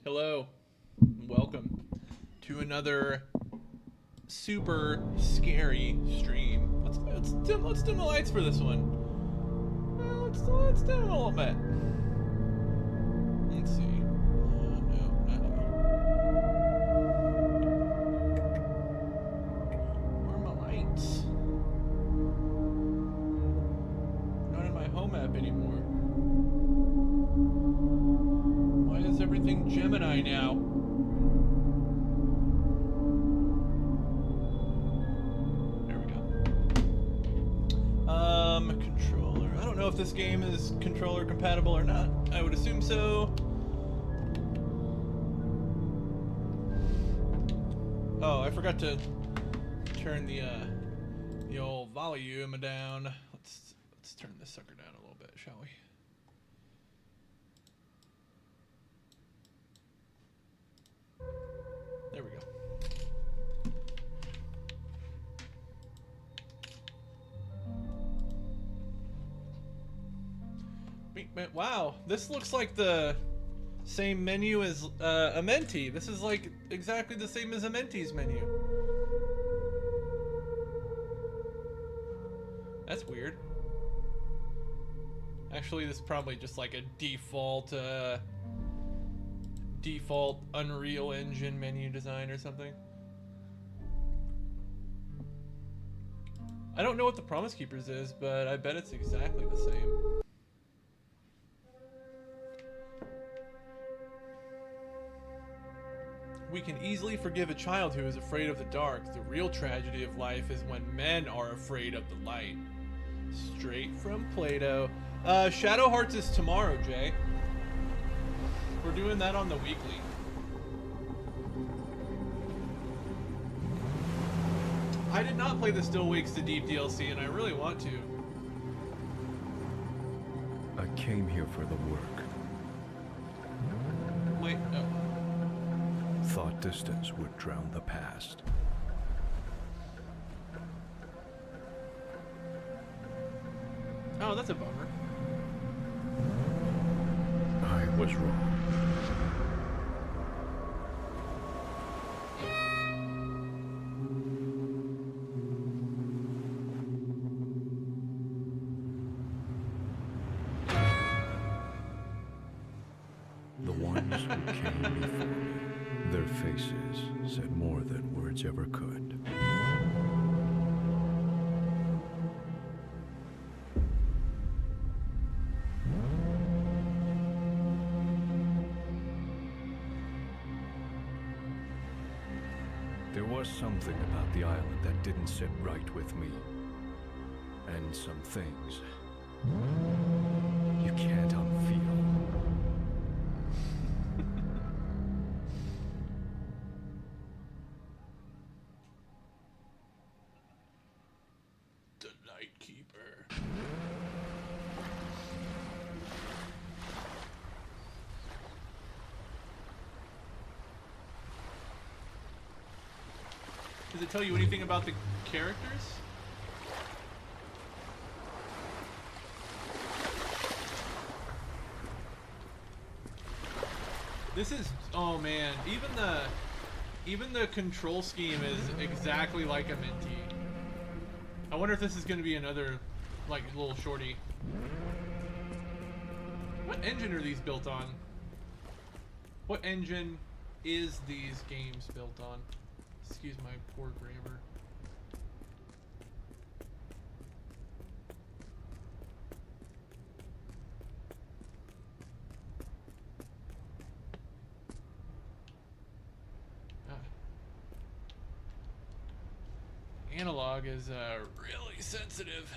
Hello, welcome to another super scary stream. Let's dim the lights for this one. Let's dim them a little bit. Let's see. No, not now. Where are my lights? Not in my home app anymore. Why is everything Gemini now? Controller. I don't know if this game is controller compatible or not. I would assume so. Oh, I forgot to turn the old volume down. Let's turn this sucker down a little bit, shall we? There we go. Wow, this looks like the same menu as Amenti. This is like exactly the same as Amenti's menu. That's weird. Actually, this is probably just like a default Unreal Engine menu design or something. I don't know what the Promise Keepers is, but I bet it's exactly the same. We can easily forgive a child who is afraid of the dark. The real tragedy of life is when men are afraid of the light. Straight from Plato. Shadow Hearts is tomorrow, Jay. We're doing that on the weekly. I did not play the Still Wakes to Deep DLC, and I really want to. I came here for the work. Wait, oh. Thought distance would drown the past. Oh, that's a bummer. I was wrong. The ones who came before me, their faces said more than words ever could. There was something about the island that didn't sit right with me. And some things you can't unfeel. The Nightkeeper. Does it tell you anything about the characters? This is, oh man, even the control scheme is exactly like a Minty. I wonder if this is going to be another, like, little shorty. What engine are these built on? What engine is these games built on? Excuse my poor grammar. Analog is really sensitive.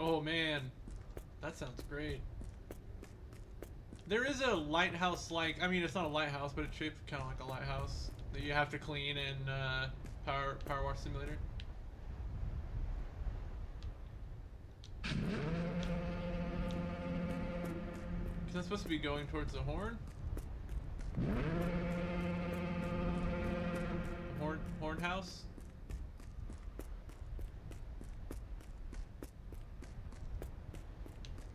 Oh man, that sounds great. There is a lighthouse-like, I mean, it's not a lighthouse, but it's shaped kind of like a lighthouse that you have to clean in Power Wash Simulator. Is that supposed to be going towards the horn? Horn house?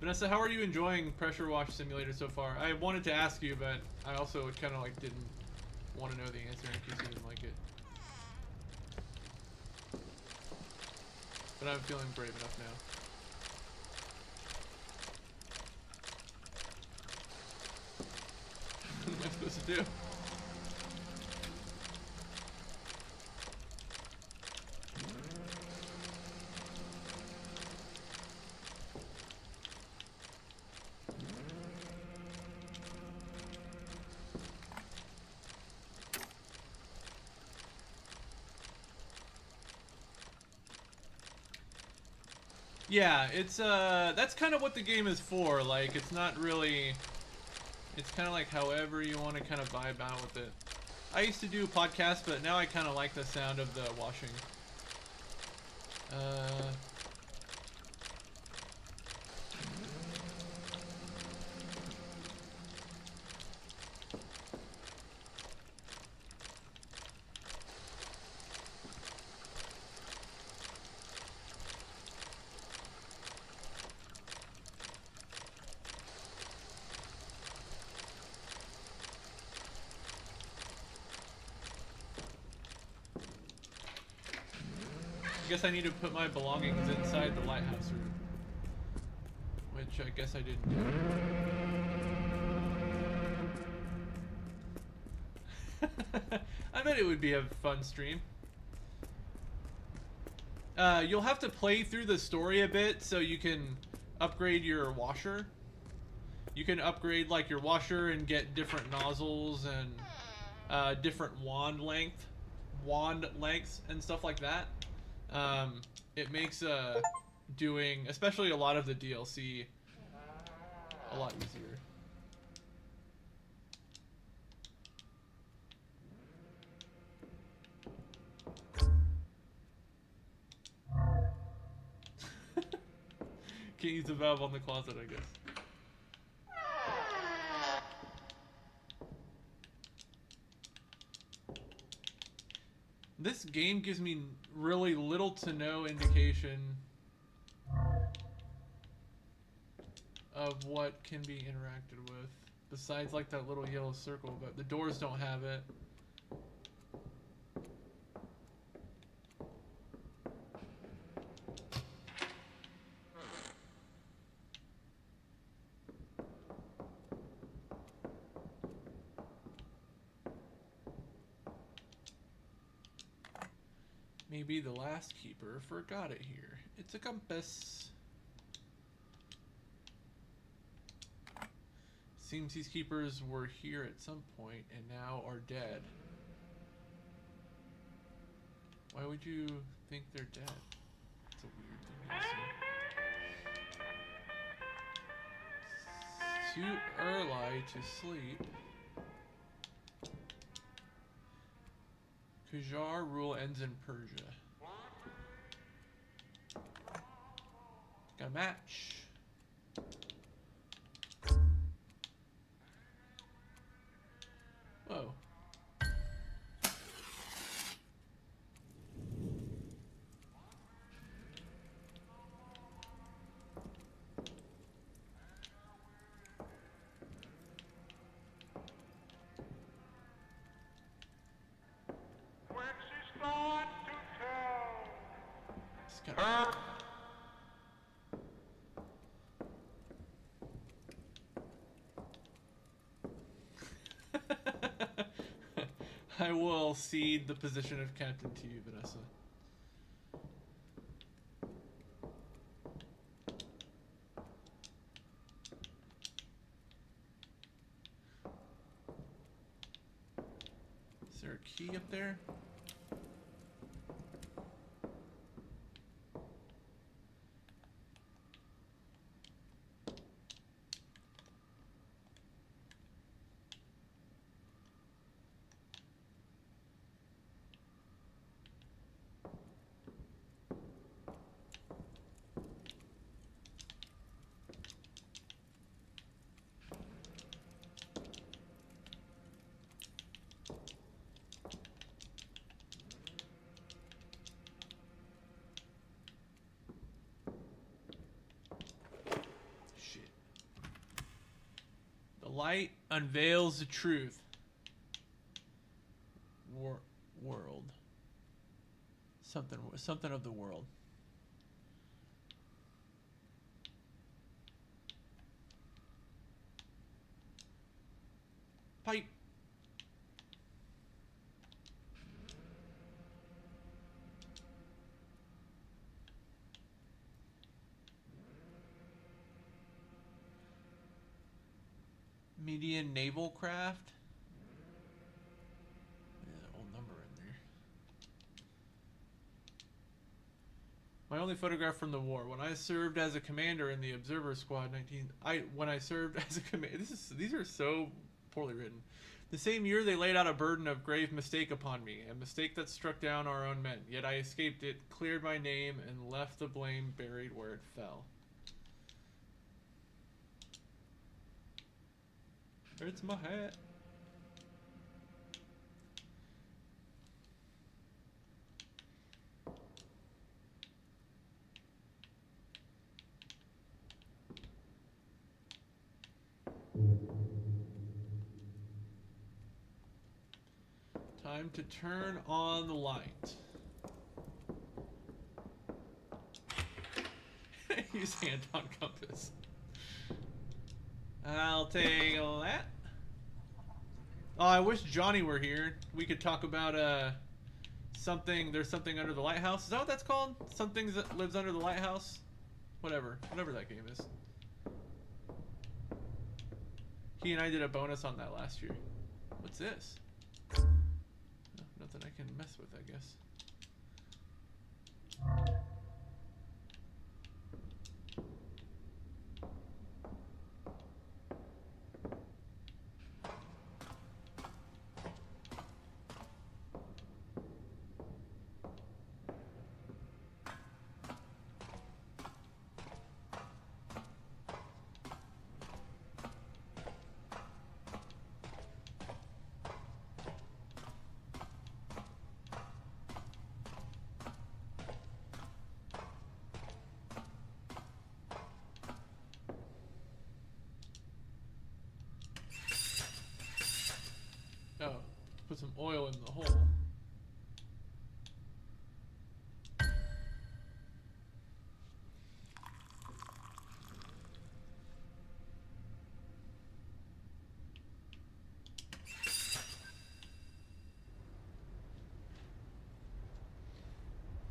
Vanessa, how are you enjoying Pressure Wash Simulator so far? I wanted to ask you, but I also kind of like didn't want to know the answer in case you didn't like it. But I'm feeling brave enough now. What am I supposed to do? Yeah, it's that's kind of what the game is for. Like, it's not really, it's kind of like however you want to kind of vibe out with it. I used to do podcasts, but now I kind of like the sound of the washing. I guess I need to put my belongings inside the lighthouse room, which I guess I didn't do. I bet it would be a fun stream. You'll have to play through the story a bit so you can upgrade your washer. You can upgrade like your washer and get different nozzles and different wand lengths and stuff like that. It makes doing, especially a lot of the DLC, a lot easier. Can't use the valve on the closet, I guess. This game gives me really little to no indication of what can be interacted with, besides like that little yellow circle, but the doors don't have it. Maybe the last keeper forgot it here. It's a compass. Seems these keepers were here at some point and now are dead. Why would you think they're dead? It's a weird thing to say. Too early to sleep. Qajar rule ends in Persia. Got a match. Whoa. I will cede the position of captain to you, Vanessa. Is there a key up there? light unveils the truth. World. Something of the world. Pipe. Median naval craft. There's an old number in there. My only photograph from the war. When I served as a commander in the Observer Squad, when I served as a commander. These are so poorly written. The same year they laid out a burden of grave mistake upon me, a mistake that struck down our own men. Yet I escaped it, cleared my name, and left the blame buried where it fell. It's my hat. Time to turn on the light. Use hand-on compass. I'll take that. Oh, I wish Johnny were here. We could talk about something. There's something under the lighthouse. Is that what that's called? Something that lives under the lighthouse. Whatever that game is. He and I did a bonus on that last year. What's this? Oh, nothing I can mess with, I guess. Oh, put some oil in the hole.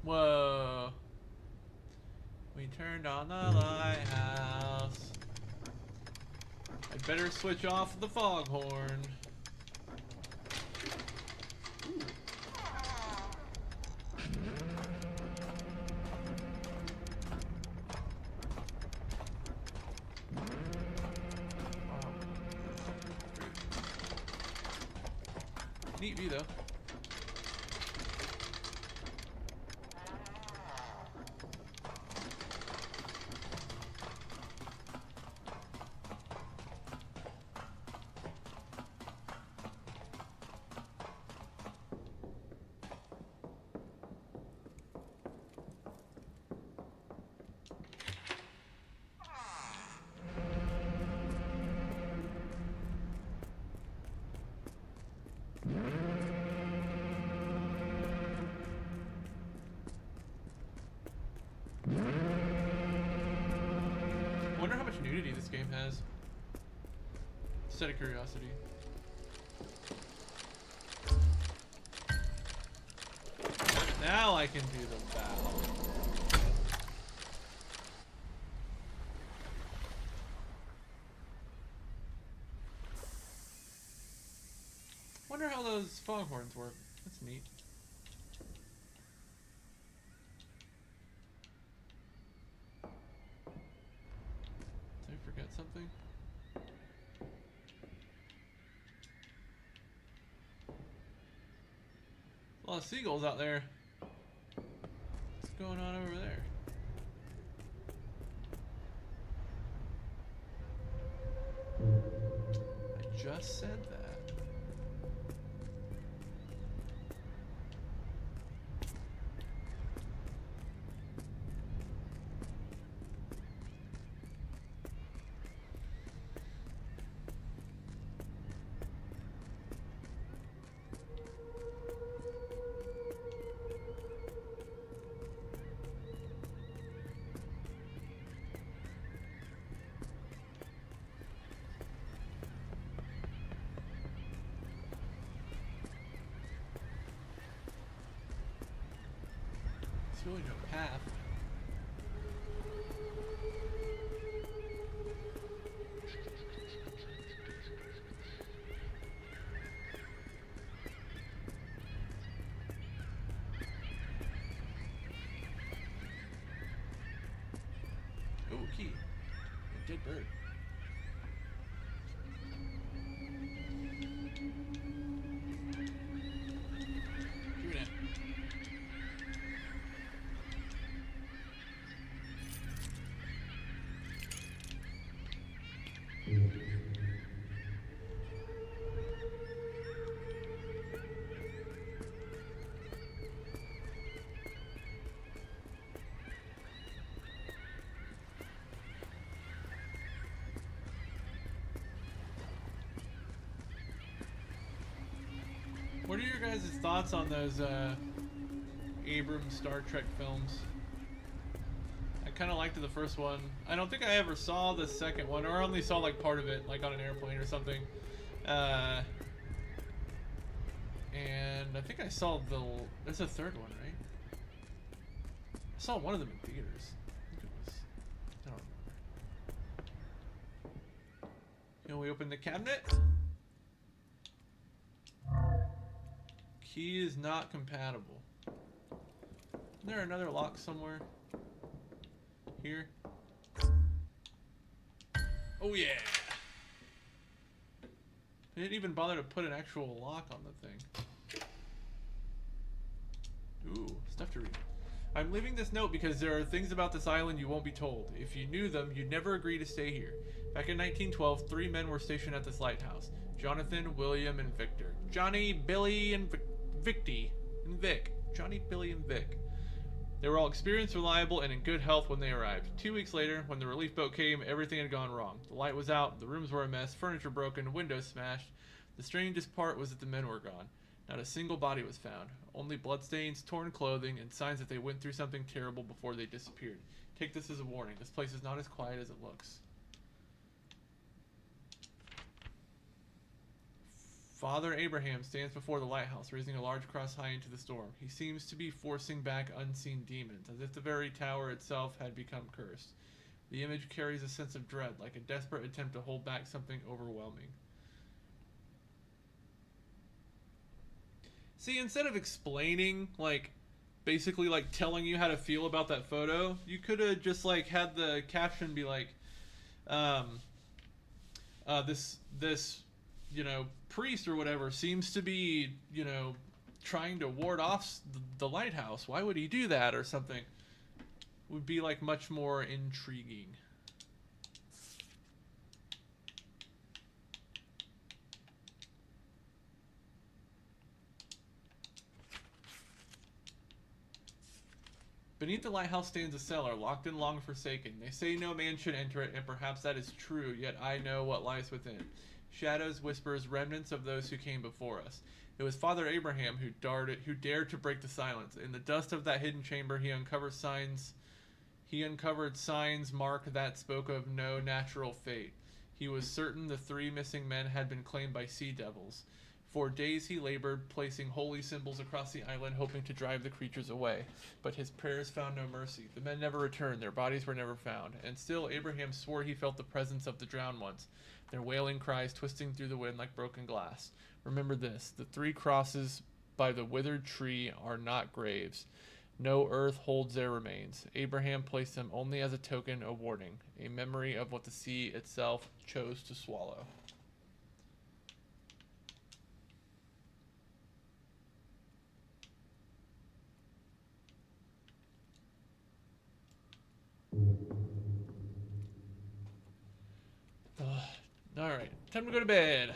Whoa. We turned on the lighthouse. I'd better switch off the foghorn. Neat view though. Wonder how much nudity this game has. Just out of curiosity. Now I can do the battle. Wonder how those foghorns work. That's neat. Did I forget something? A lot of seagulls out there. What's going on over there? I just said that. There's really no path. Oh, key. A dead bird. Give me that. What are your guys' thoughts on those Abrams Star Trek films? I kind of liked the first one. I don't think I ever saw the second one, or I only saw like part of it, like on an airplane or something. And I think I saw there's a third one, right? I saw one of them in theaters. I think it was, I don't remember. Can we open the cabinet? Key is not compatible. Isn't there another lock somewhere? Here? Oh yeah! They didn't even bother to put an actual lock on the thing. Ooh, stuff to read. I'm leaving this note because there are things about this island you won't be told. If you knew them, you'd never agree to stay here. Back in 1912, 3 men were stationed at this lighthouse. Jonathan, William, and Victor. Johnny, Billy, and Vic. Johnny, Billy, and Vic. They were all experienced, reliable, and in good health when they arrived. 2 weeks later, when the relief boat came, everything had gone wrong. The light was out, the rooms were a mess, furniture broken, windows smashed. The strangest part was that the men were gone. Not a single body was found. Only bloodstains, torn clothing, and signs that they went through something terrible before they disappeared. Take this as a warning. This place is not as quiet as it looks. Father Abraham stands before the lighthouse, raising a large cross high into the storm. He seems to be forcing back unseen demons, as if the very tower itself had become cursed. The image carries a sense of dread, like a desperate attempt to hold back something overwhelming. See, instead of explaining, like, basically, like, telling you how to feel about that photo, you could have just, like, had the caption be like, this, you know, priest or whatever seems to be, you know, trying to ward off the lighthouse. Why would he do that or something? Would be like much more intriguing. Beneath the lighthouse stands a cellar, locked and long forsaken. They say no man should enter it, and perhaps that is true, yet I know what lies within. Shadows, whispers, remnants of those who came before us. It was Father Abraham who dared to break the silence. In the dust of that hidden chamber, he uncovered signs marked that spoke of no natural fate. He was certain the 3 missing men had been claimed by sea devils. For days he labored, placing holy symbols across the island, hoping to drive the creatures away. But his prayers found no mercy. The men never returned, their bodies were never found. And still Abraham swore he felt the presence of the drowned ones, their wailing cries twisting through the wind like broken glass. Remember this, the 3 crosses by the withered tree are not graves. No earth holds their remains. Abraham placed them only as a token, a warning, a memory of what the sea itself chose to swallow. Alright, time to go to bed.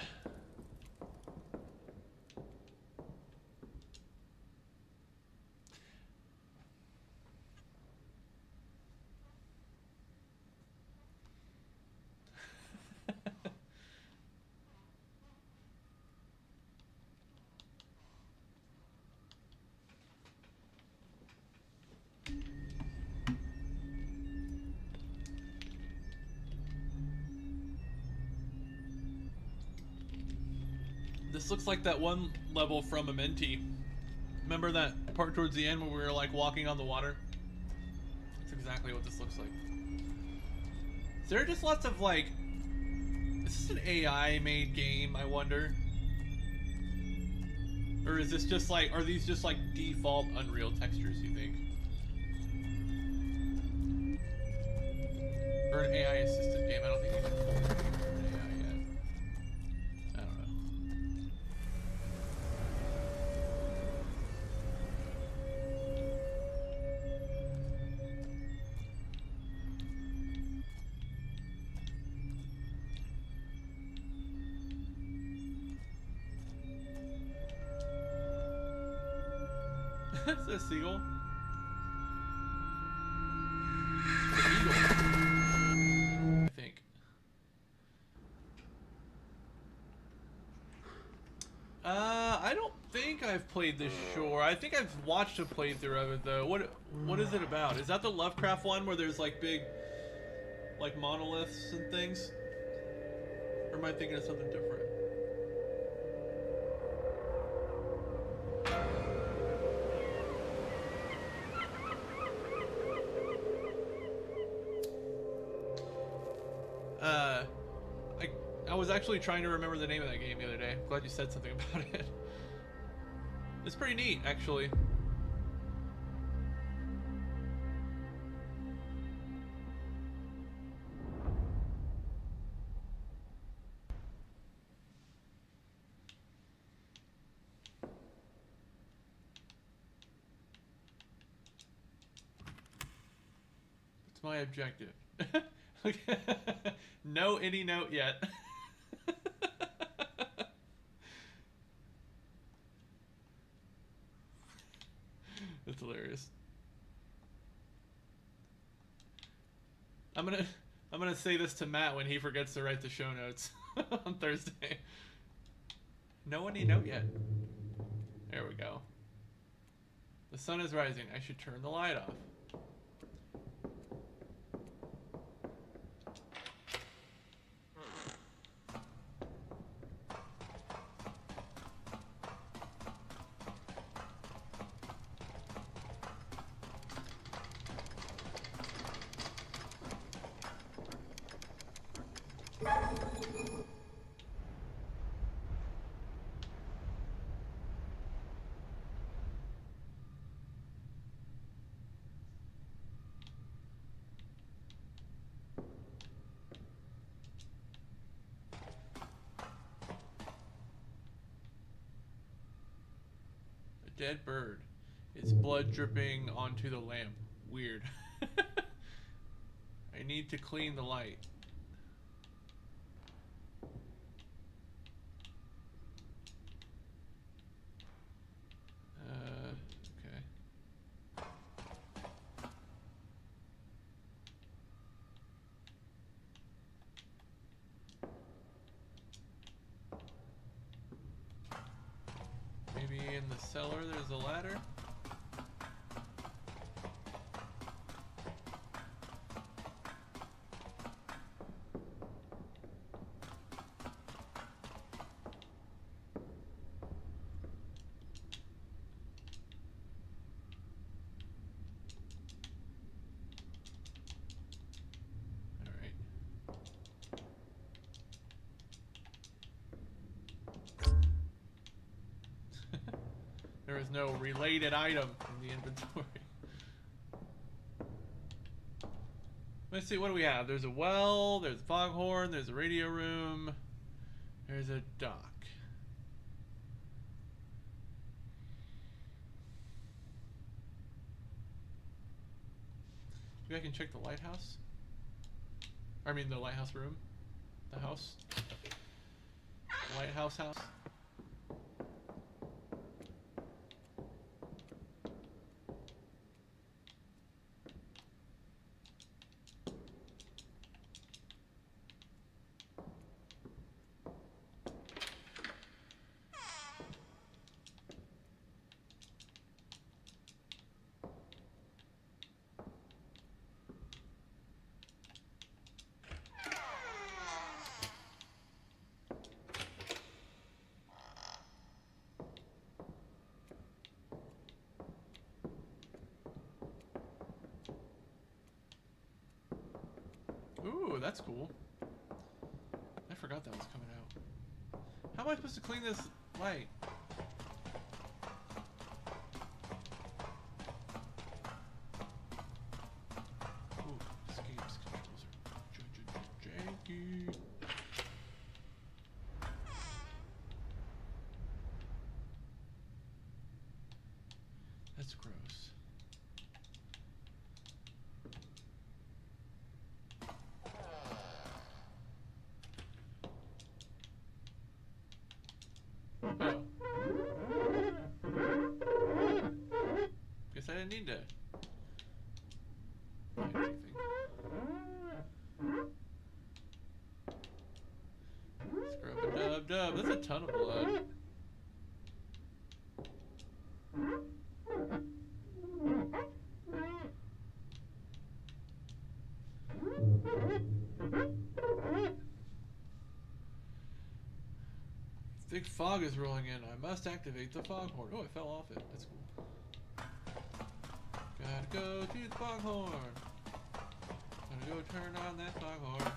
This looks like that one level from Amenti. Remember that part towards the end when we were like walking on the water. That's exactly what this looks like. Is there just lots of like... Is this an AI made game, I wonder? Or is this just like... Are these just like default Unreal textures, you think? Or an AI assisted game? I don't think you can pull anything from an AI yet. I don't know. Is that a seagull? It's an eagle, I think. I don't think I've played this Shore. I think I've watched a playthrough of it though. What is it about? Is that the Lovecraft one where there's like big, like monoliths and things? Or am I thinking of something different? I was actually trying to remember the name of that game the other day. I'm glad you said something about it. It's pretty neat, actually. What's my objective? No any note yet. That's hilarious. I'm gonna say this to Matt when he forgets to write the show notes on Thursday. No any note yet. There we go. The sun is rising. I should turn the light off. Dead bird. Its blood dripping onto the lamp. Weird. I need to clean the light. Okay. Maybe in the cellar there's a ladder? There is no related item in the inventory. Let's see, what do we have? There's a well, there's a foghorn, there's a radio room, there's a dock. Maybe I can check the lighthouse? I mean the lighthouse room? The house? The lighthouse house? that's cool. I forgot that was coming out. How am I supposed to clean this light? Ooh, this game's controls are janky. That's gross. Oh. Guess I didn't need to find anything. Scrub a dub dub. That's a ton of blood. Thick fog is rolling in. I must activate the foghorn. Oh, I fell off it. That's cool. Gotta go to the foghorn. Gotta go turn on that foghorn.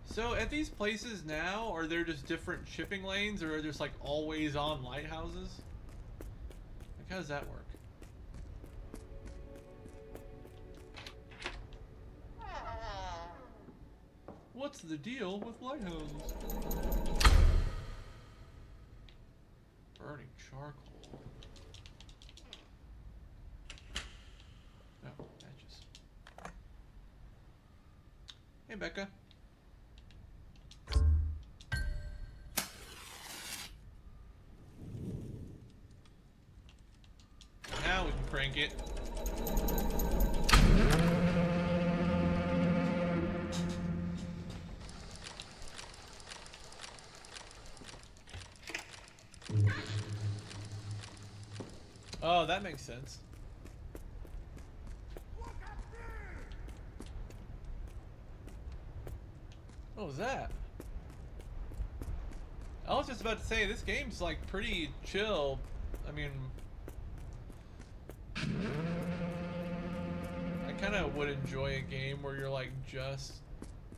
So at these places now, are there just different shipping lanes, or are there just like always on lighthouses? Like, how does that work? What's the deal with lighthouses? Burning charcoal. No, matches. Hey, Becca. Now we can crank it. Oh, that makes sense. What was that? I was just about to say, this game's like pretty chill. I mean, I kind of would enjoy a game where you're like just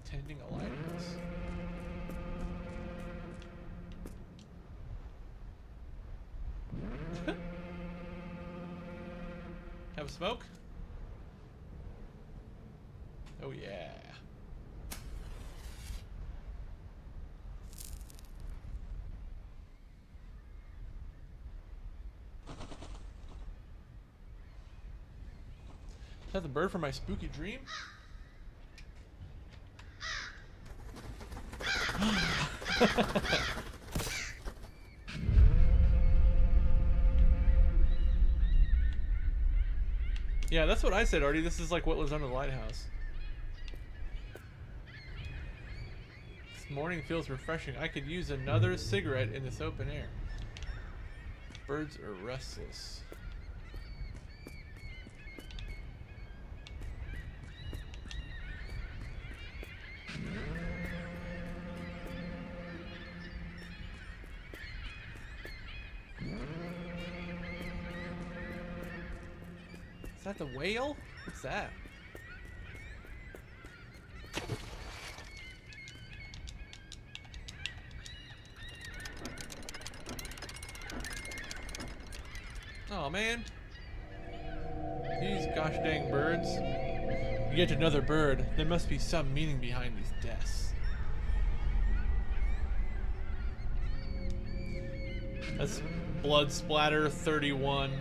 tending a lighthouse. Have a smoke? Oh yeah. Is that the bird from my spooky dream? Yeah, that's what I said, Artie. This is like what lives under the lighthouse. This morning feels refreshing. I could use another cigarette in this open air. Birds are restless. Is that the whale? What's that? Oh man. These gosh dang birds. Yet another bird. There must be some meaning behind these deaths. That's blood splatter 31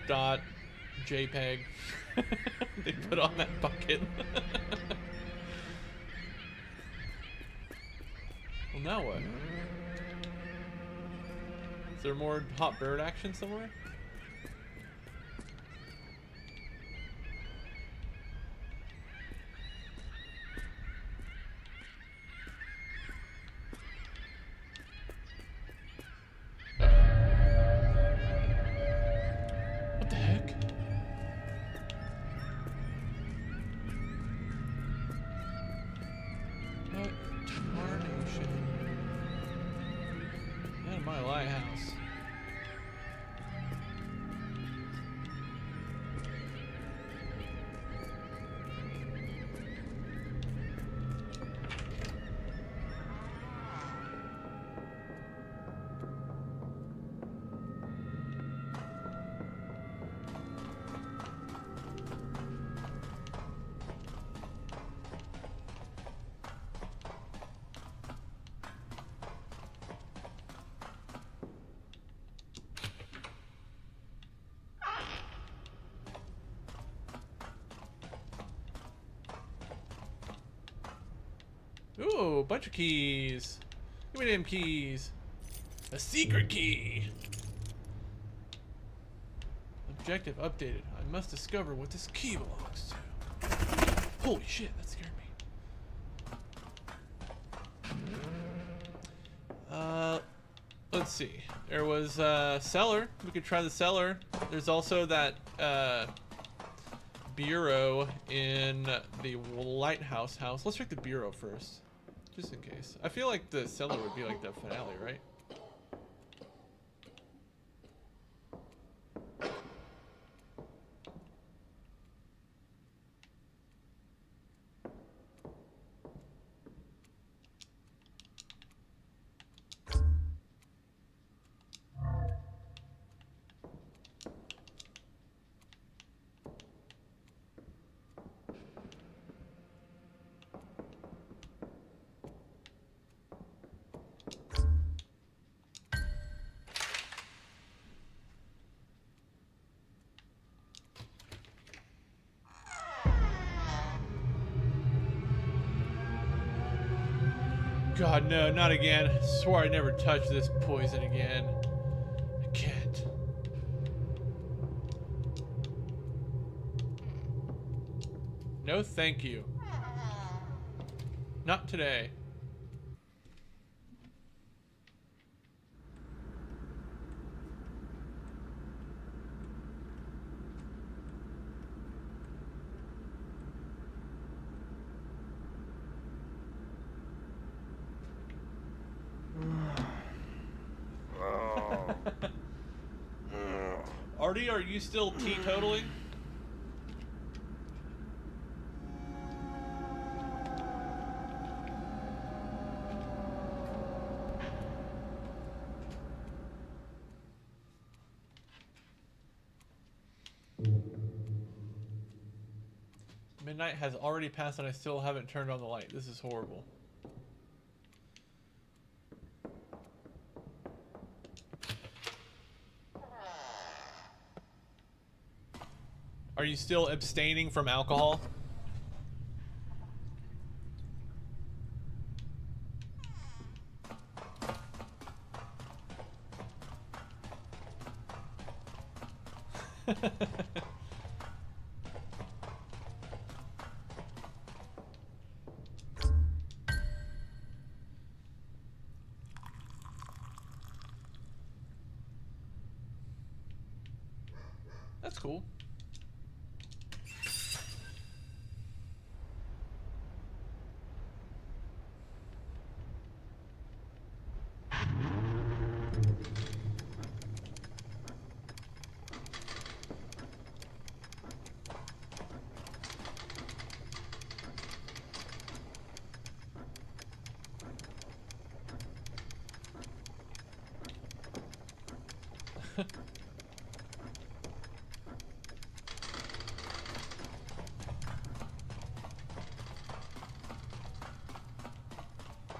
dot JPEG. They put on that bucket. Well, now what? Is there more hot bird action somewhere? What the heck? Ooh, a bunch of keys. Give me them keys. A secret key. Objective updated. I must discover what this key belongs to. Holy shit, that scared me. Let's see. There was cellar. We could try the cellar. There's also that bureau in the lighthouse house. Let's check the bureau first, just in case. I feel like the cellar would be like the finale, right? God, no, not again. I swore I'd never touch this poison again. I can't. No, thank you. Not today. Artie, are you still teetotaling? Midnight has already passed and I still haven't turned on the light. This is horrible. Are you still abstaining from alcohol? That's cool.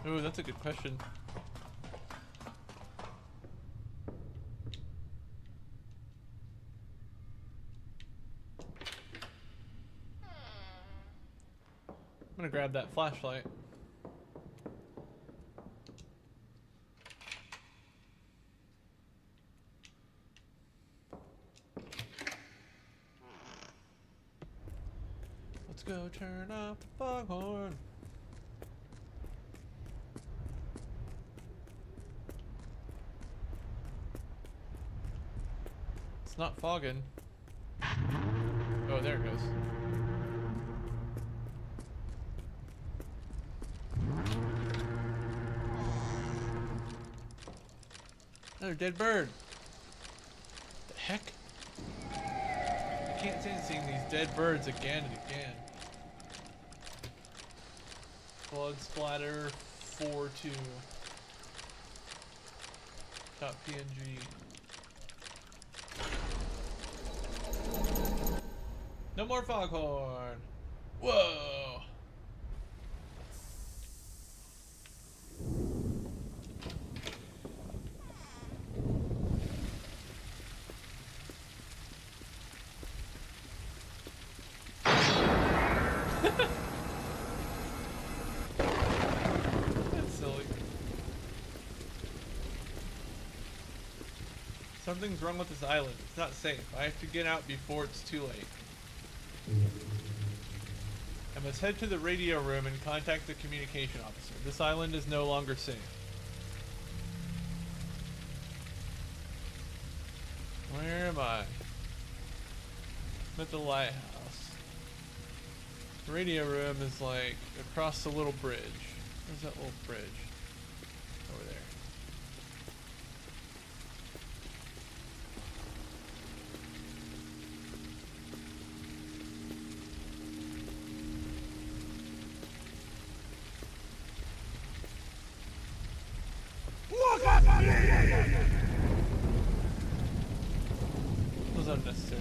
Ooh, that's a good question. I'm gonna grab that flashlight. Let's go turn off the foghorn. It's not fogging. Oh, there it goes. Another dead bird. The heck? I can't stand seeing these dead birds again and again. Blood splatter 4-2. .png. No more foghorn. Whoa. Something's wrong with this island. It's not safe. I have to get out before it's too late. I must head to the radio room and contact the communication officer. This island is no longer safe. Where am I? I'm at the lighthouse. The radio room is like across the little bridge. Where's that little bridge? Over there. Was unnecessary.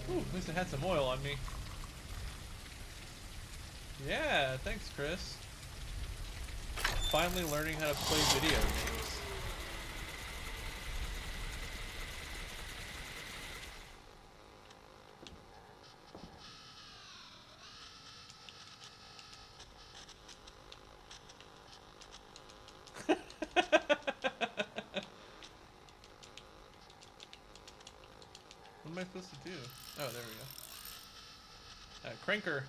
Ooh, at least I had some oil on me. Yeah, thanks, Chris. Finally learning how to play video games. What am I supposed to do? Oh, there we go. Cranker.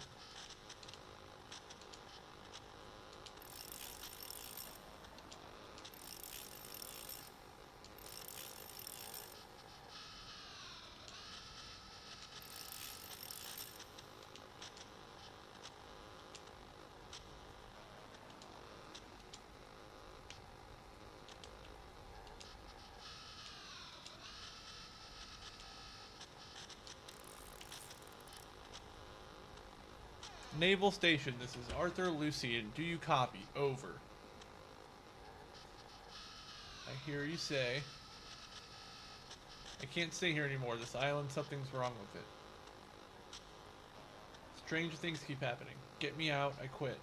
Naval Station, this is Arthur Lucian. Do you copy? Over. I hear you say. I can't stay here anymore. This island, something's wrong with it. Strange things keep happening. Get me out, I quit.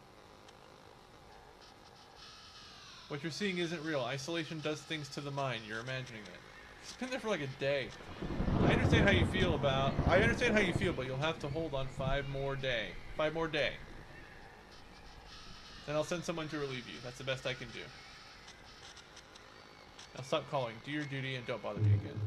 What you're seeing isn't real. Isolation does things to the mind. You're imagining it. It's been there for like a day. I understand how you feel, but you'll have to hold on 5 more days. Then I'll send someone to relieve you. That's the best I can do. Now stop calling. Do your duty and don't bother me again.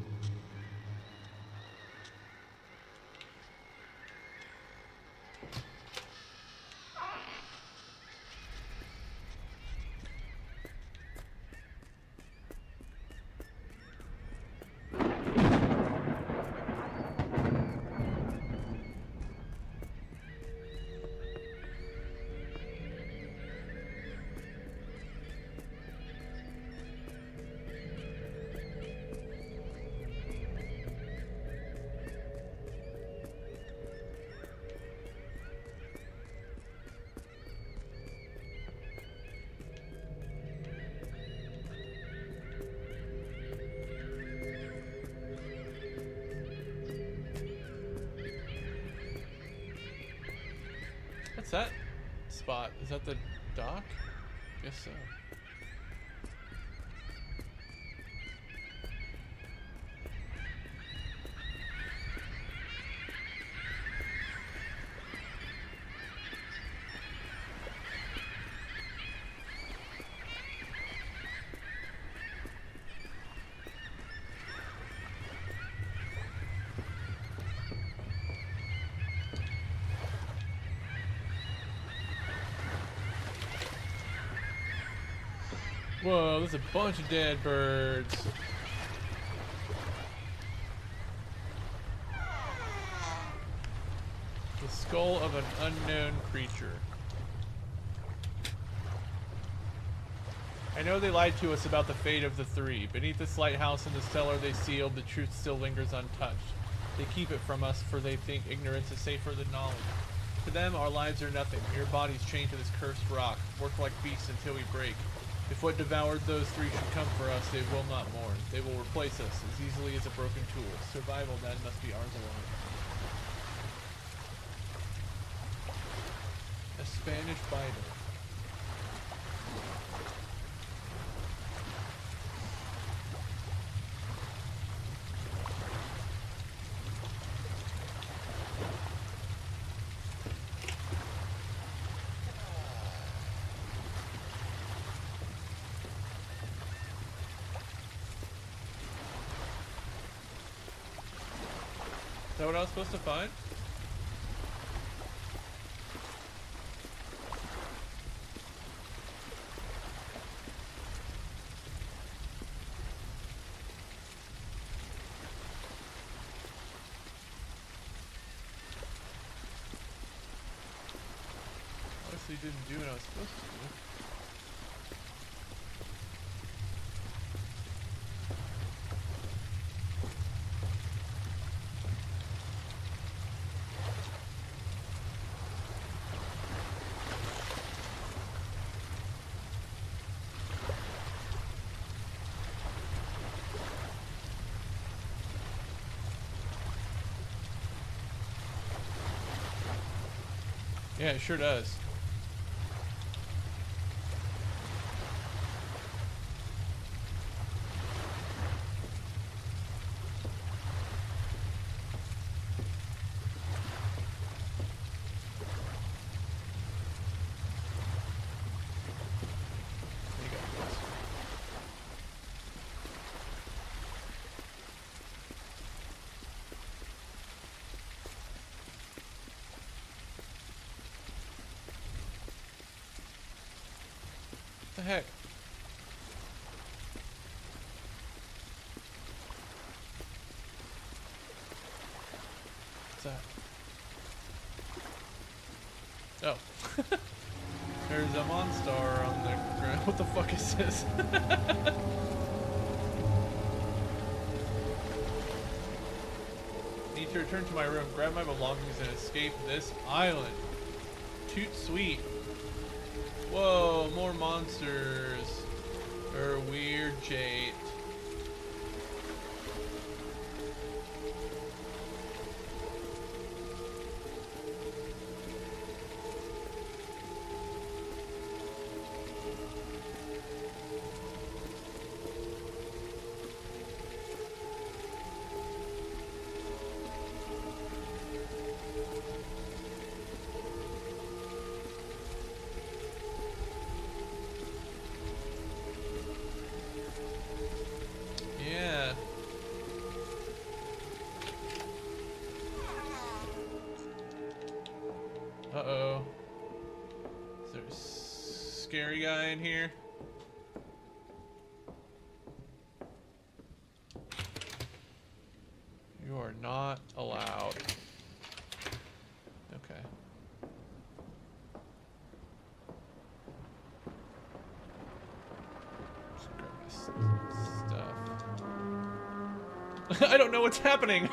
What's that spot? Is that the dock? Guess so. Whoa, there's a bunch of dead birds. The skull of an unknown creature. I know they lied to us about the fate of the 3. Beneath this lighthouse in the cellar they sealed, the truth still lingers untouched. They keep it from us, for they think ignorance is safer than knowledge. To them, our lives are nothing. Mere bodies chained to this cursed rock, work like beasts until we break. If what devoured those three should come for us, they will not mourn. They will replace us as easily as a broken tool. Survival then must be ours alone. A Spanish Bible. Is that what I was supposed to find? Obviously didn't do what I was supposed to do. Yeah, it sure does. You got this. What the heck? What's that? Oh. There's a monster on the ground. What the fuck is this? Need to return to my room, grab my belongings, and escape this island. Toot sweet. Whoa, more monsters. Or weird jade. Yeah. Uh-oh. Is there a scary guy in here? You are not allowed. Okay. Just grab my stuff. I don't know what's happening.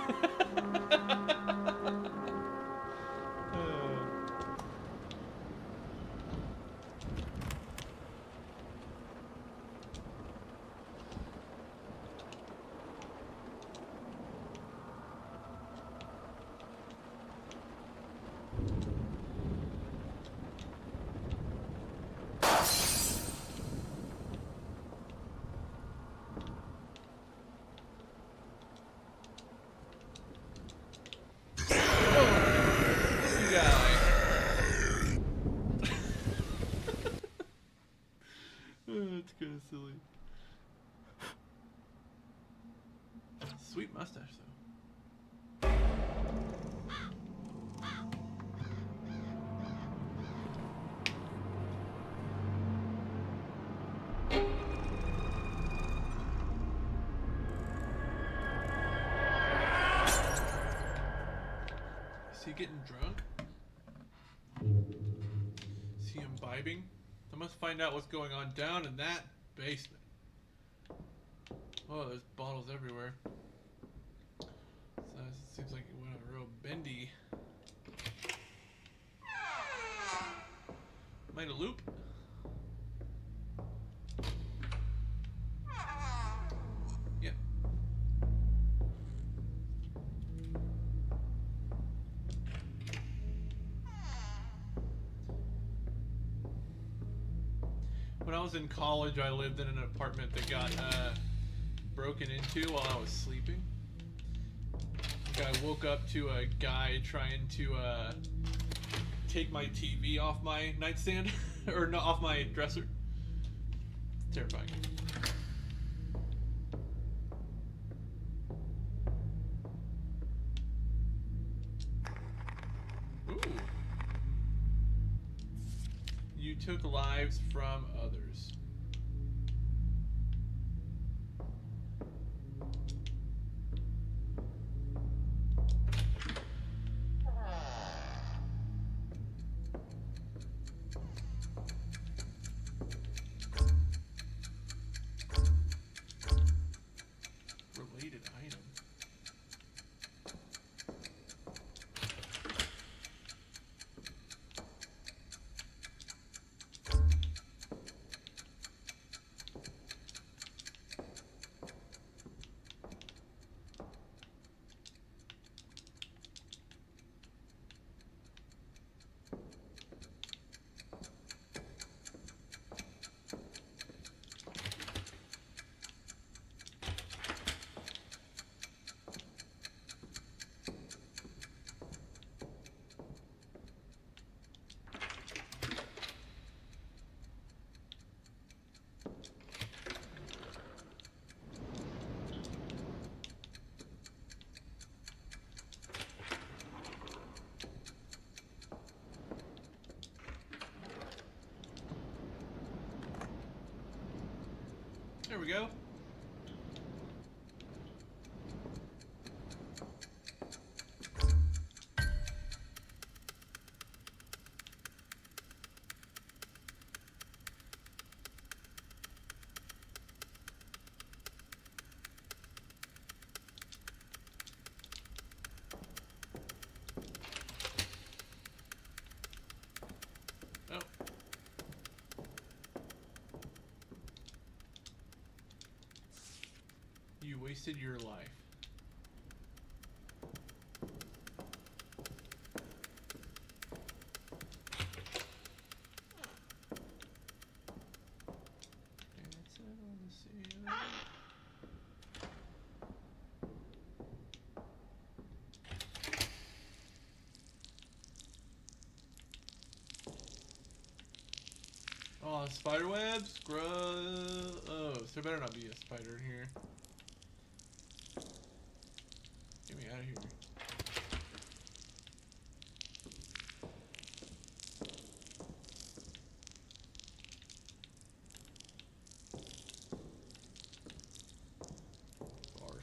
It's kind of silly. Sweet mustache, though. Is he getting drunk? Is he imbibing? I must find out what's going on down in that basement. Oh, there's bottles everywhere. So it seems like it went real bendy. Am I in a loop? Yeah. When I was in college, I lived in an apartment that got broken into while I was sleeping. I woke up to a guy trying to take my TV off my nightstand, or no, off my dresser. It's terrifying. Ooh. You took lives from others. Related item. There we go. Oh. You wasted your life. Oh, spider webs? Gross. Oh, so there better not be a spider in here. Get me out of here. Bars.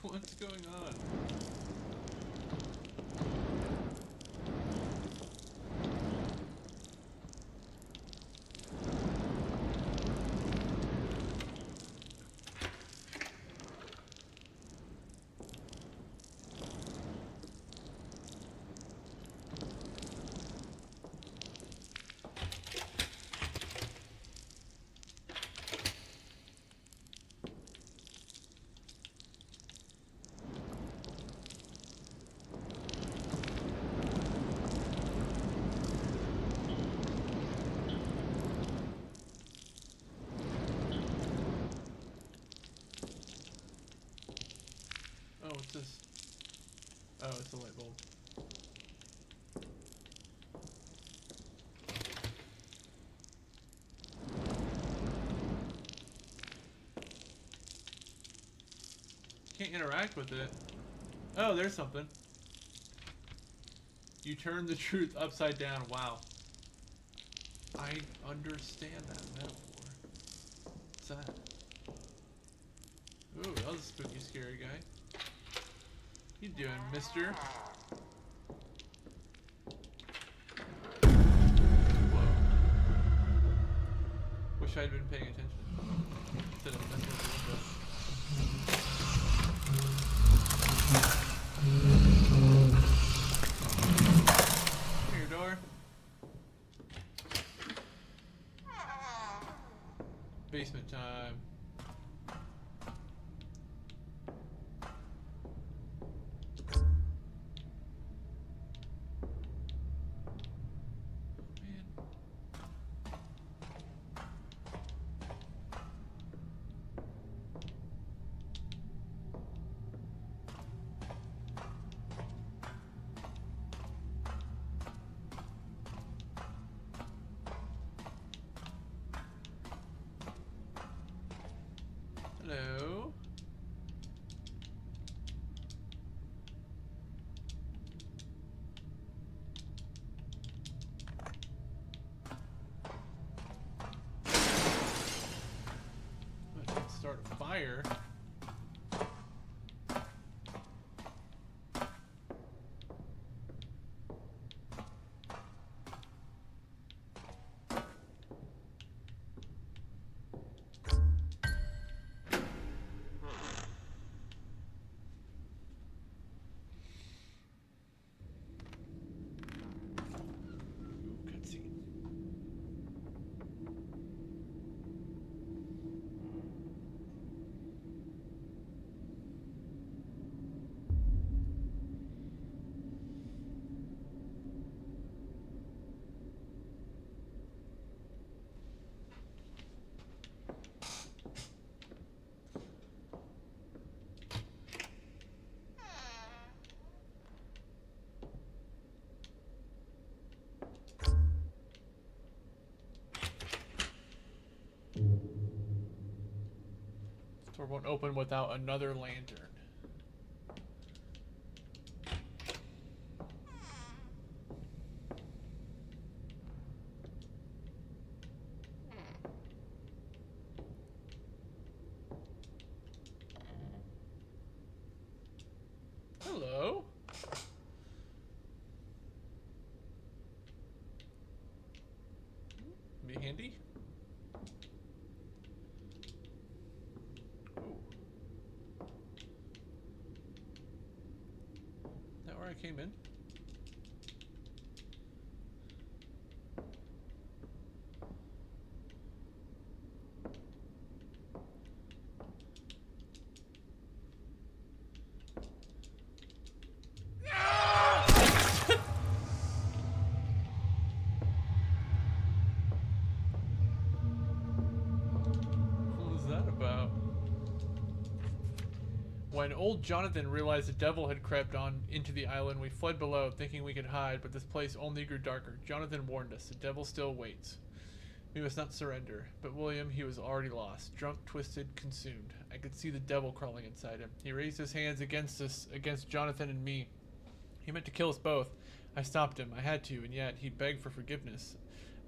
What's going on? Oh, what's this? Oh, it's a light bulb. Can't interact with it. Oh, there's something. You turn the truth upside down. Wow. I understand that metaphor. What's that? Ooh, that was a spooky, scary guy. You doing, mister? Whoa. Wish I'd been paying attention. Instead of messing with the window. Come here, door. Basement time. Hello. Let's start a fire. Door won't open without another lantern. Hello. Be handy. I came in. What was that about? When old Jonathan realized the devil had crept on into the island, we fled below, thinking we could hide, but this place only grew darker. Jonathan warned us, the devil still waits. We must not surrender. But William, he was already lost, drunk, twisted, consumed. I could see the devil crawling inside him. He raised his hands against us, against Jonathan and me. He meant to kill us both. I stopped him. I had to, and yet he begged for forgiveness.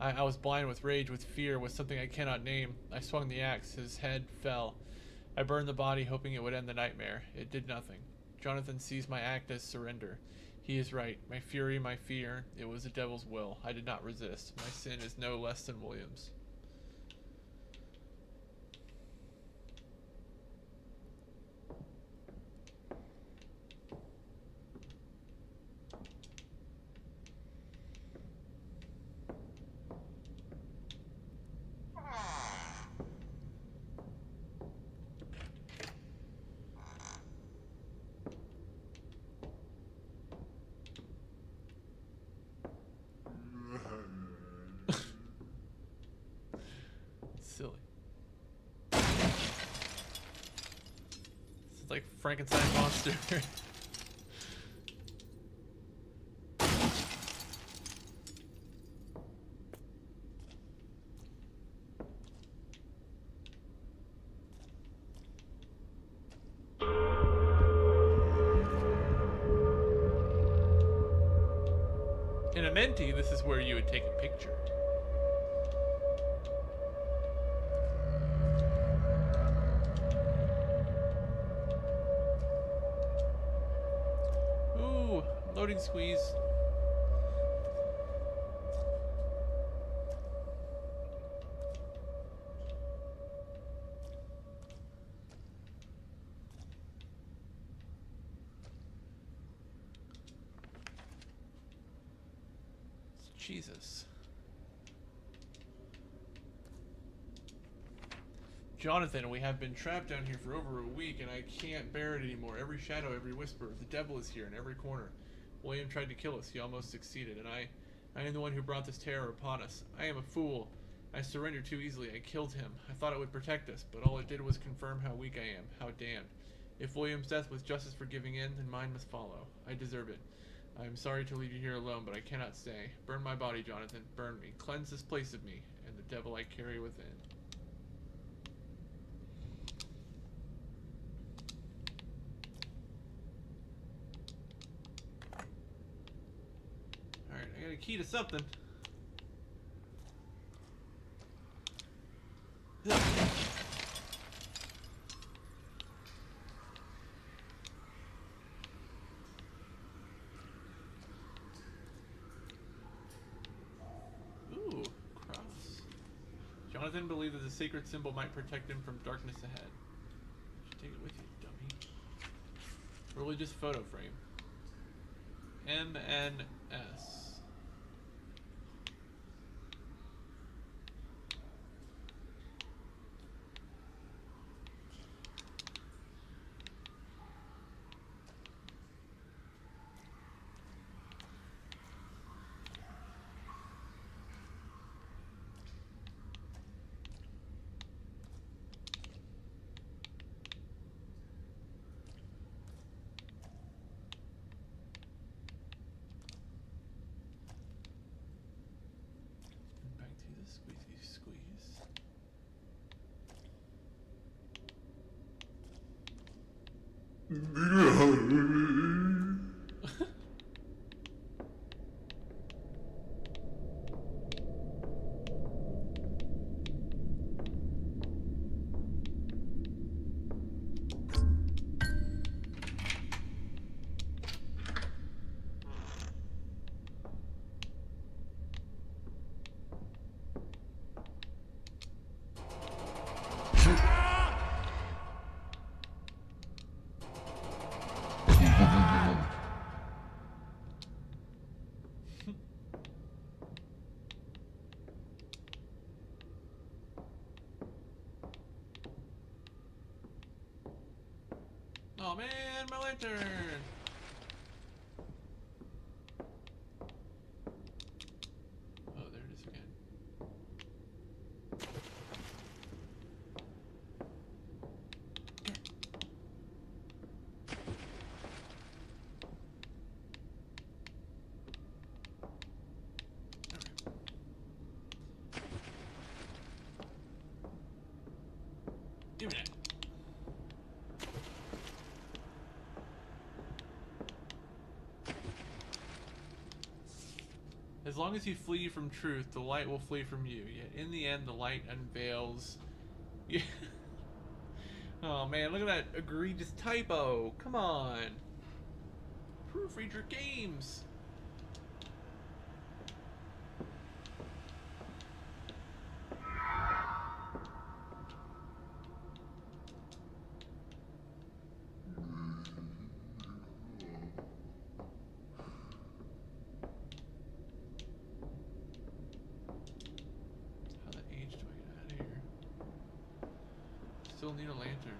I was blind with rage, with fear, with something I cannot name. I swung the axe. His head fell. I burned the body, hoping it would end the nightmare. It did nothing. Jonathan sees my act as surrender. He is right. My fury, my fear, it was the devil's will. I did not resist. My sin is no less than William's. Silly. This is like Frankenstein monster. In a Menti, this is where you would take a picture. Ooh, loading squeeze. Jesus. Jonathan, we have been trapped down here for over a week, and I can't bear it anymore. Every shadow, every whisper, the devil is here in every corner. William tried to kill us. He almost succeeded, and I am the one who brought this terror upon us. I am a fool. I surrendered too easily. I killed him. I thought it would protect us, but all it did was confirm how weak I am, how damned. If William's death was justice for giving in, then mine must follow. I deserve it. I am sorry to leave you here alone, but I cannot stay. Burn my body, Jonathan. Burn me. Cleanse this place of me, and the devil I carry within. Alright, I got a key to something. Jonathan believed that the sacred symbol might protect him from darkness ahead. You should take it with you, dummy. Religious photo frame. MNS. Oh man, my lantern! Oh, there it is again. Give me that. As long as you flee from truth, the light will flee from you. Yet in the end, the light unveils. Yeah. Oh man, look at that egregious typo. Come on. Proofread your games. Still need a lantern.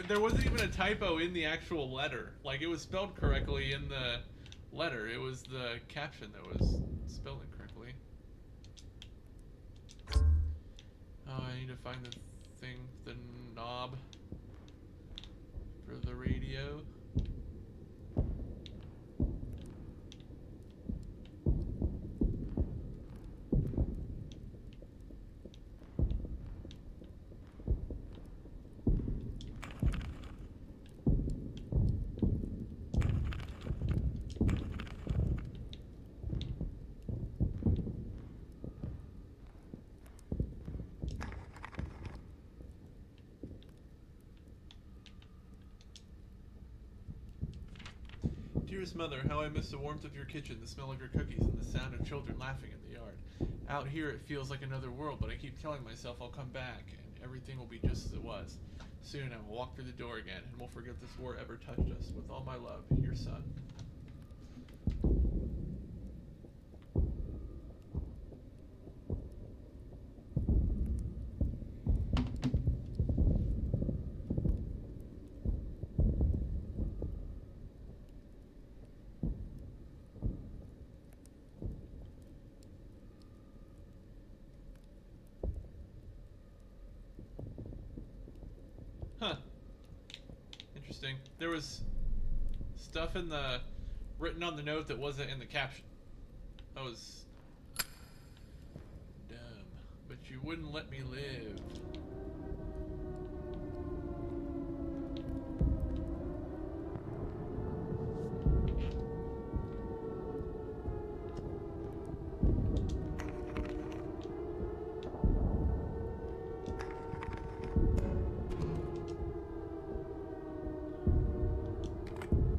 There wasn't even a typo in the actual letter. Like, it was spelled correctly in the letter. It was the caption that was spelled incorrectly. to find the thing, the knob for the radio. Dearest mother, how I miss the warmth of your kitchen, the smell of your cookies, and the sound of children laughing in the yard. Out here it feels like another world, but I keep telling myself I'll come back, and everything will be just as it was. Soon I will walk through the door again, and we'll forget this war ever touched us. With all my love, your son. Huh. Interesting. There was stuff in the written on the note that wasn't in the caption. That was dumb. But you wouldn't let me live.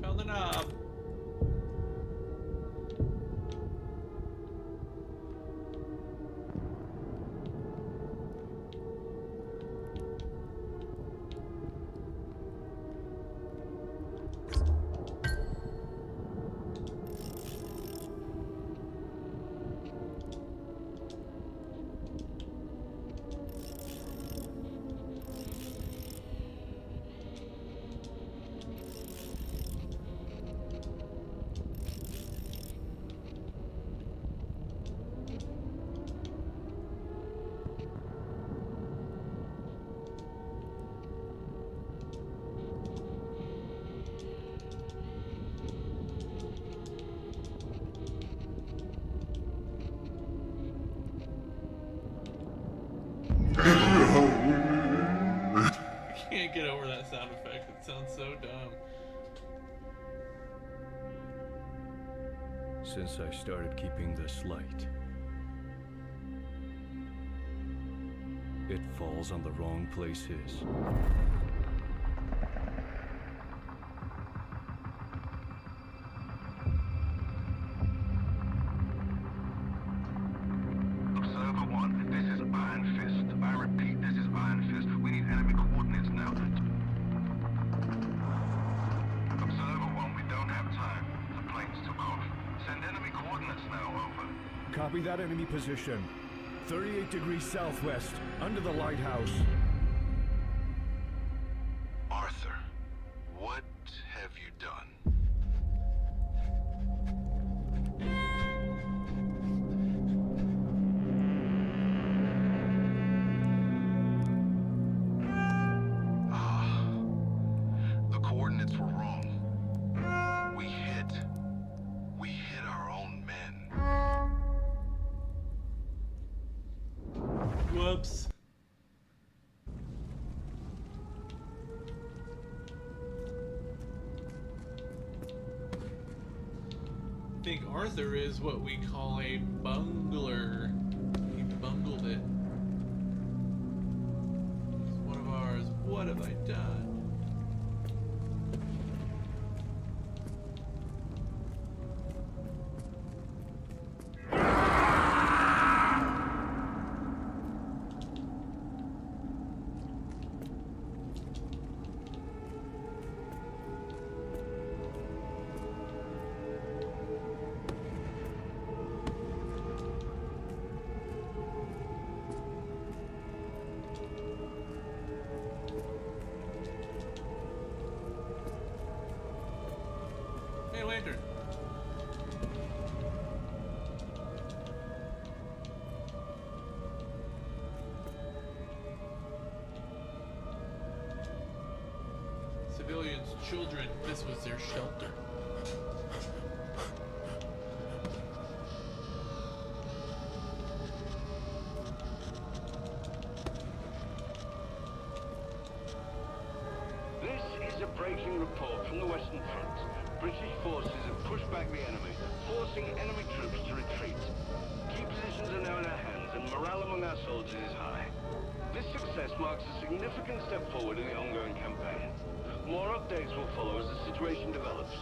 Found the knob. I can't get over that sound effect. It sounds so dumb. Since I started keeping this light, it falls on the wrong places. Observer 1, this is Iron Fist. I repeat, this is Iron Fist. We need enemy coordinates now. Observer 1, we don't have time. The planes took off. Send enemy coordinates now, over. Copy that enemy position. 38 degrees southwest, under the lighthouse. Arthur, what have you done? The coordinates were wrong. We hit our own men. Whoops. I think Arthur is what we call a bungler. He bungled it. He's one of ours. What have I done? children, this was their shelter. This is a breaking report from the Western Front. British forces have pushed back the enemy, forcing enemy troops to retreat. Key positions are now in our hands, and morale among our soldiers is high. This success marks a significant step forward in the ongoing campaign. More updates will follow as the situation develops.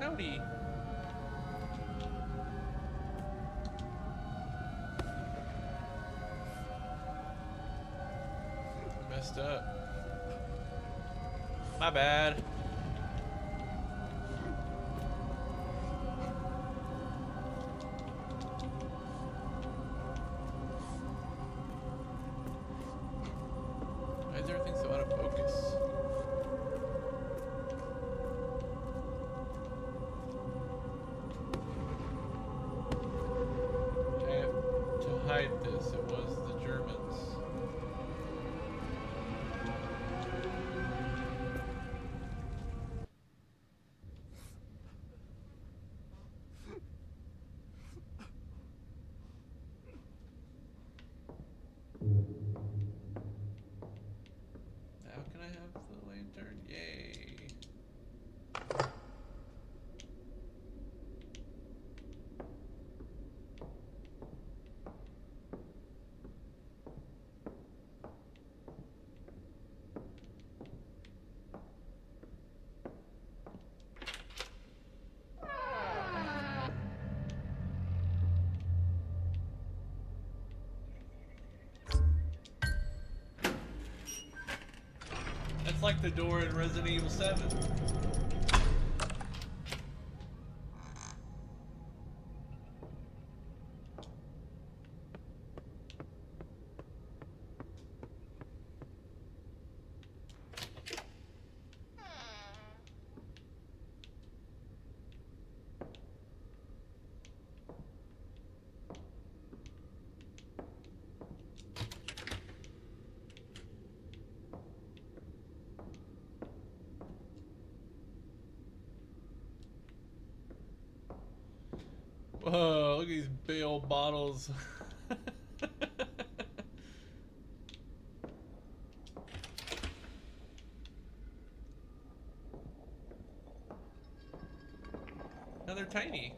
Howdy. Messed up. My bad. Why is everything so out of focus? Hide this. It was the Germans. Now can I have the lantern? Yay. That's like the door in Resident Evil 7. Whoa, look at these big old bottles. Now they're tiny.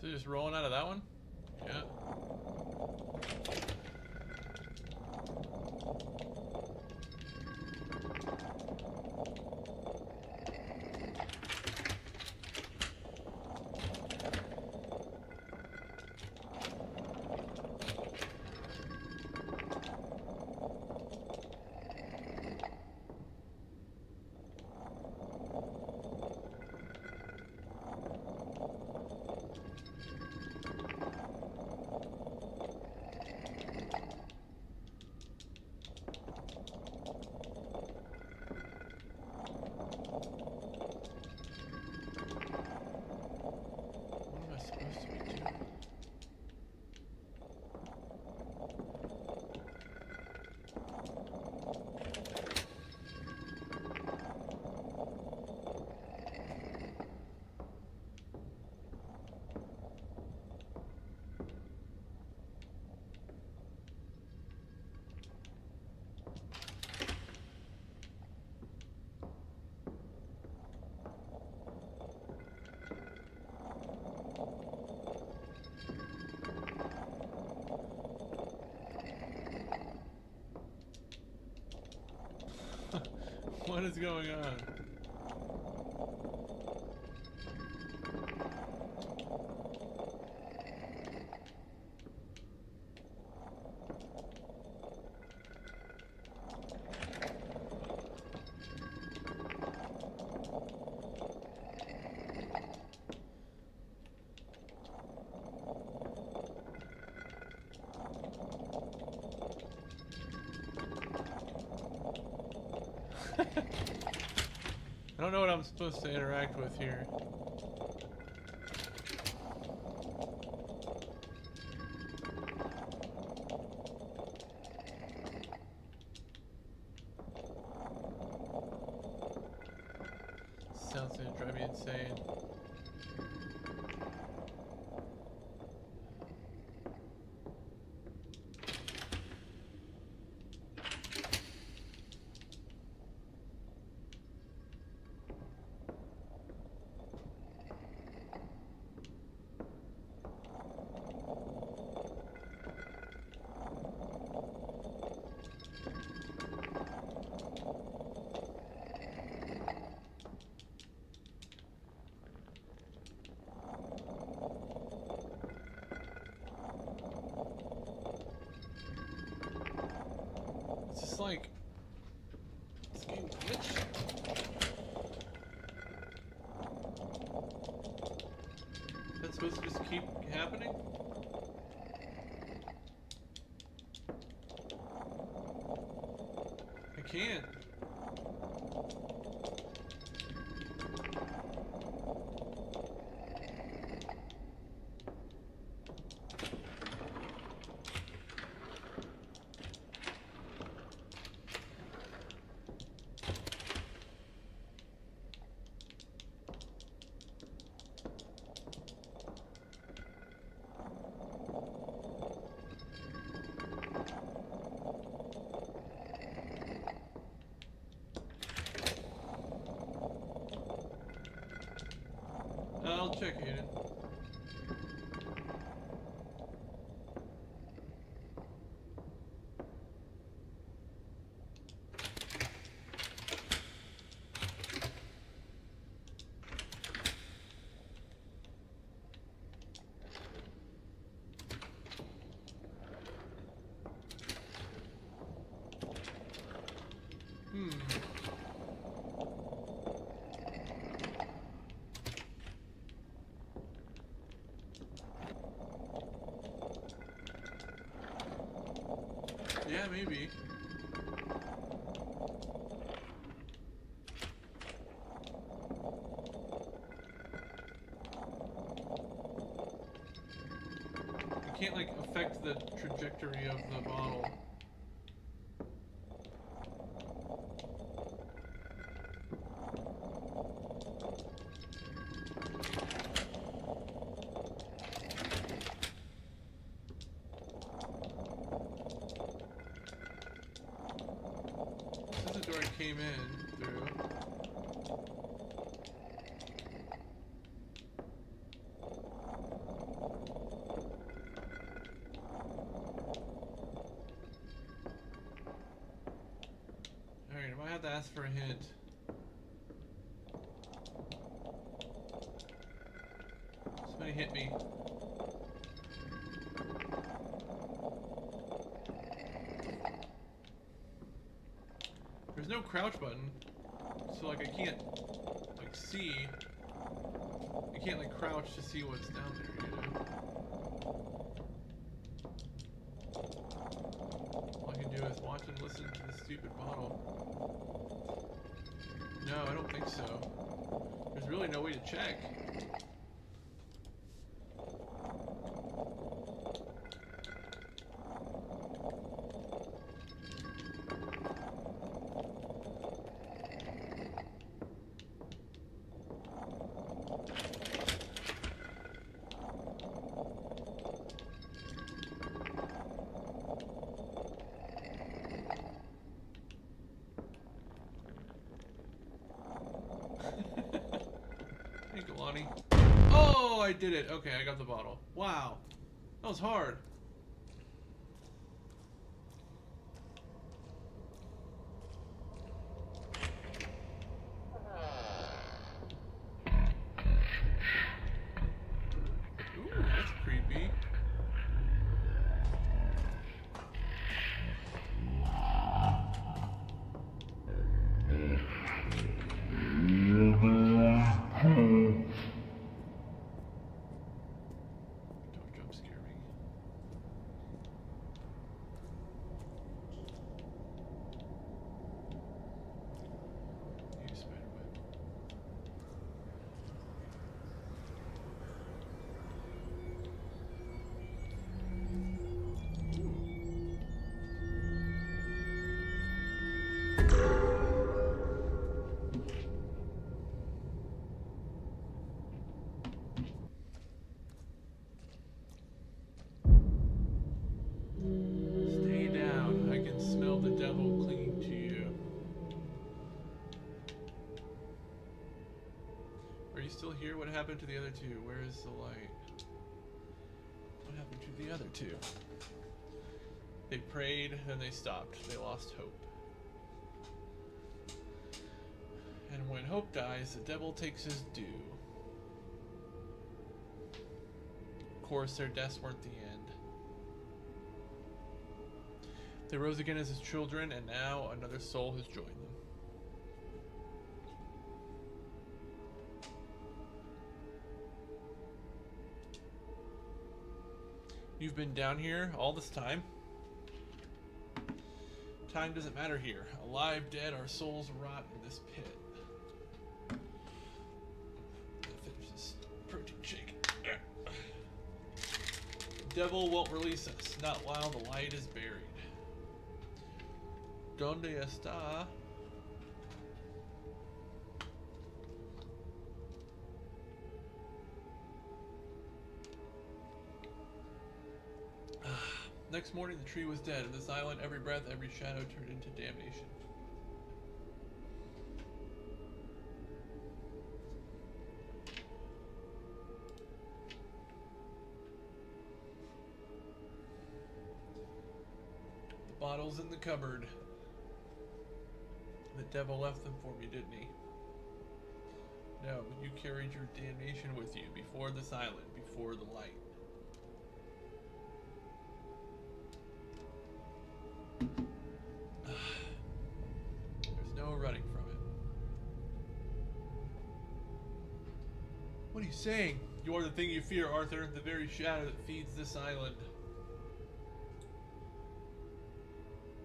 So just rolling out of that one? Yeah. What is going on? I don't know what I'm supposed to interact with here. Sounds gonna drive me insane. It's just like this game glitched. That's supposed to just keep happening? I can't. I'll check it. Yeah, maybe. I can't, like, affect the trajectory of the bottle. This is the door I came in through. Alright, I might have to ask for a hint. Somebody hit me. There's no crouch button, so like I can't like see. I can't like crouch to see what's down there, you know? All I can do is watch and listen to this stupid bottle. No, I don't think so. There's really no way to check. Thank you, Lonnie. Oh, I did it. Okay, I got the bottle. Wow. That was hard. still here? What happened to the other two? Where is the light? What happened to the other two? They prayed, then they stopped. They lost hope. And when hope dies, the devil takes his due. Of course, their deaths weren't the end. They rose again as his children, and now another soul has joined them. You've been down here all this time? Time doesn't matter here. Alive, dead, our souls rot in this pit. I'll finish this protein shake. The devil won't release us, not while the light is buried. ¿Dónde está? Next morning, the tree was dead, and this island, every breath, every shadow turned into damnation. The bottles in the cupboard. The devil left them for me, didn't he? No, you carried your damnation with you before this island, before the light. There's no running from it. What are you saying? You are the thing you fear, Arthur, the very shadow that feeds this island.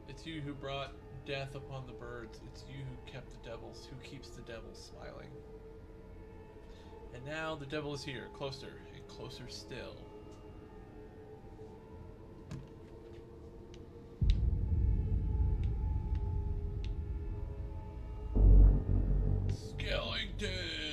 It's you who brought death upon the birds. It's you who kept the devils, who keeps the devils smiling. And now the devil is here, closer and closer still. Skellington!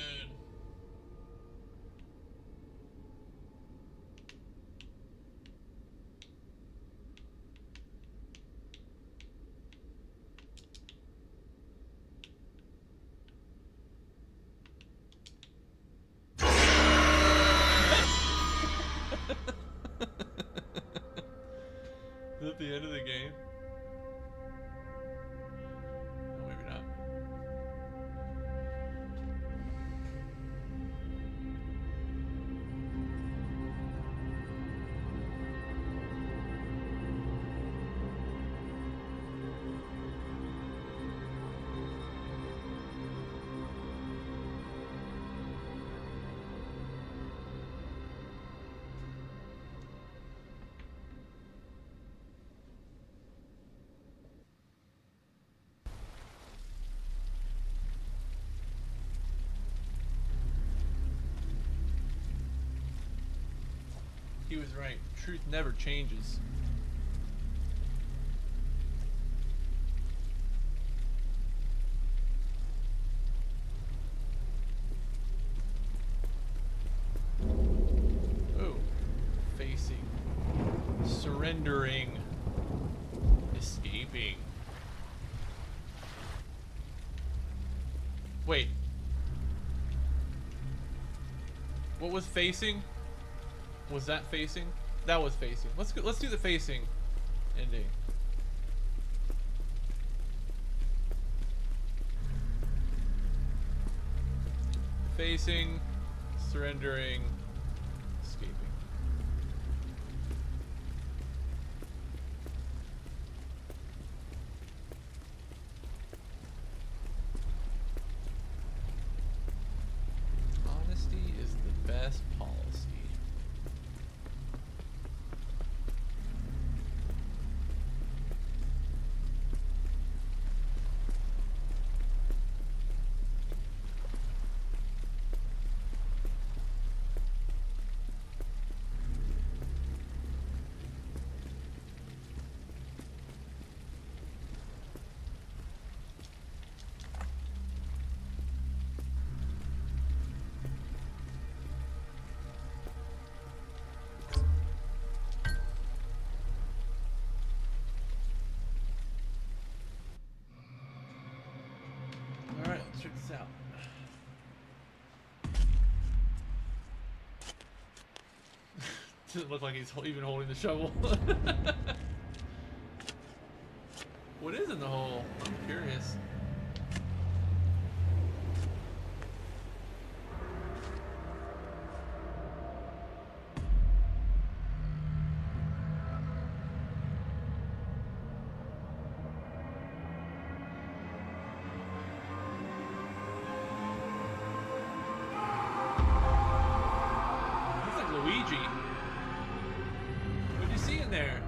Is that the end of the game? No, maybe not. He was right. Truth never changes. Oh. Facing. Surrendering. Escaping. Wait. What was facing? Was that facing? That was facing. Let's do the facing ending. Facing, surrendering, escaping. Honesty is the best policy. Alright, let's check this out. Doesn't look like he's even holding the shovel. What is in the hole? I'm curious. What'd you see in there?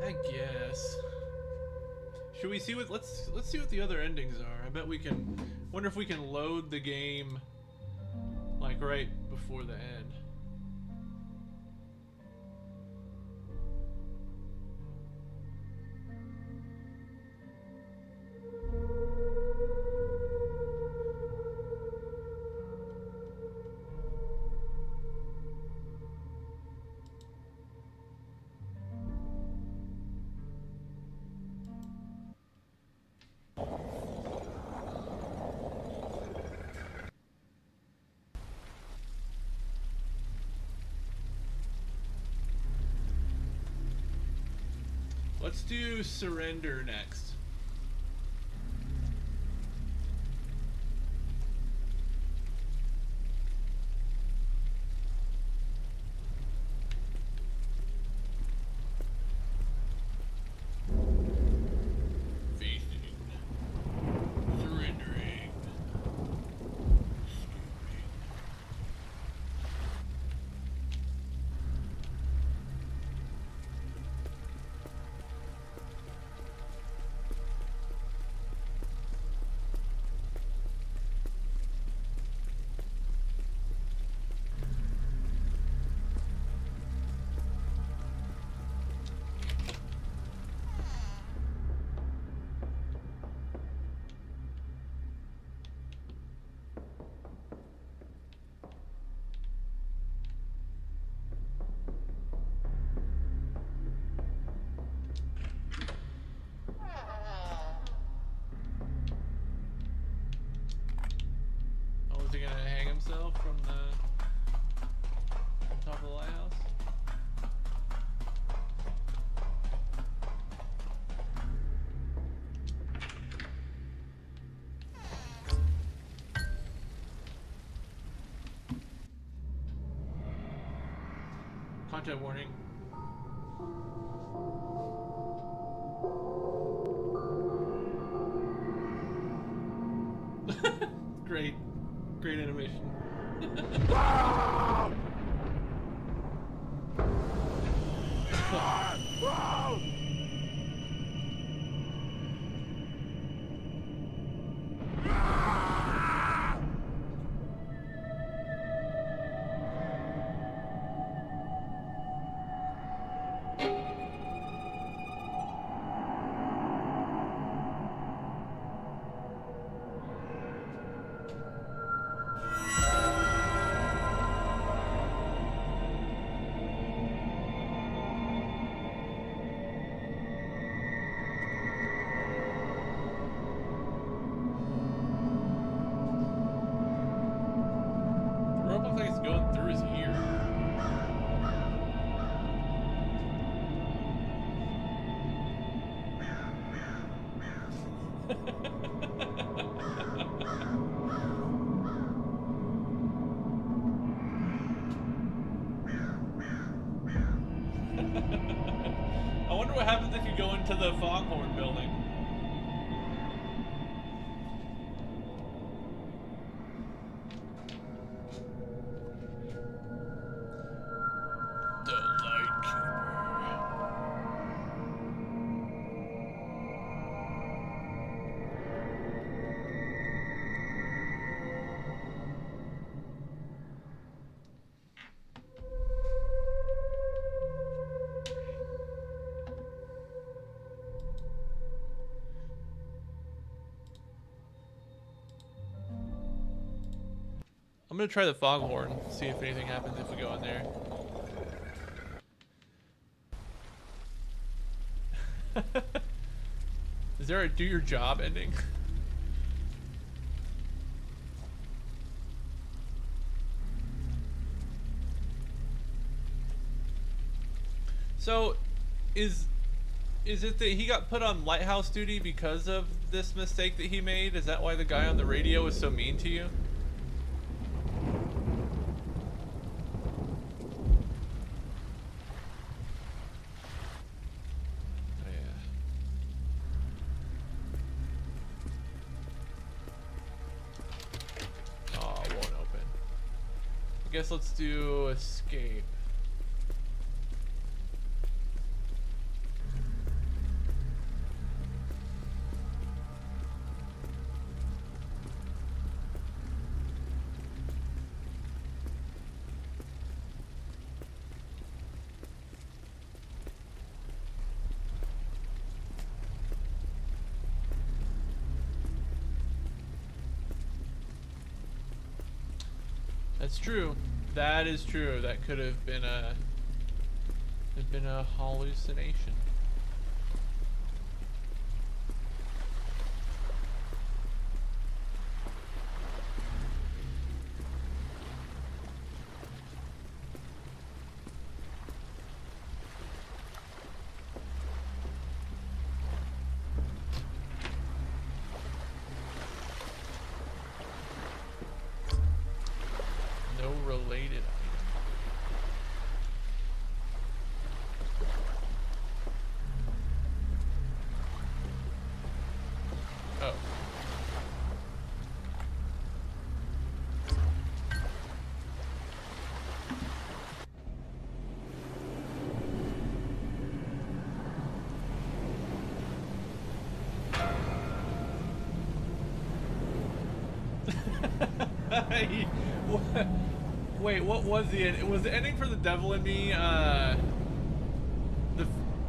I guess. Should we see what? Let's see what the other endings are. I bet we can. Wonder if we can load the game like right before the end. Let's do surrender next. Facing. Surrendering. Is he gonna hang himself from the top of the lighthouse? Content warning. Great. Great animation. I wonder what happens if you go into the Foghorn building. I'm gonna try the foghorn, see if anything happens if we go in there. Is there a do your job ending? So, is it that he got put on lighthouse duty because of this mistake that he made? Is that why the guy on the radio was so mean to you? Oh, yeah. Oh, it won't open. I guess let's do escape. That's true. That is true. That could have been a hallucination. No related item. Oh. Wait, what was the end? Was the ending for The Devil in Me?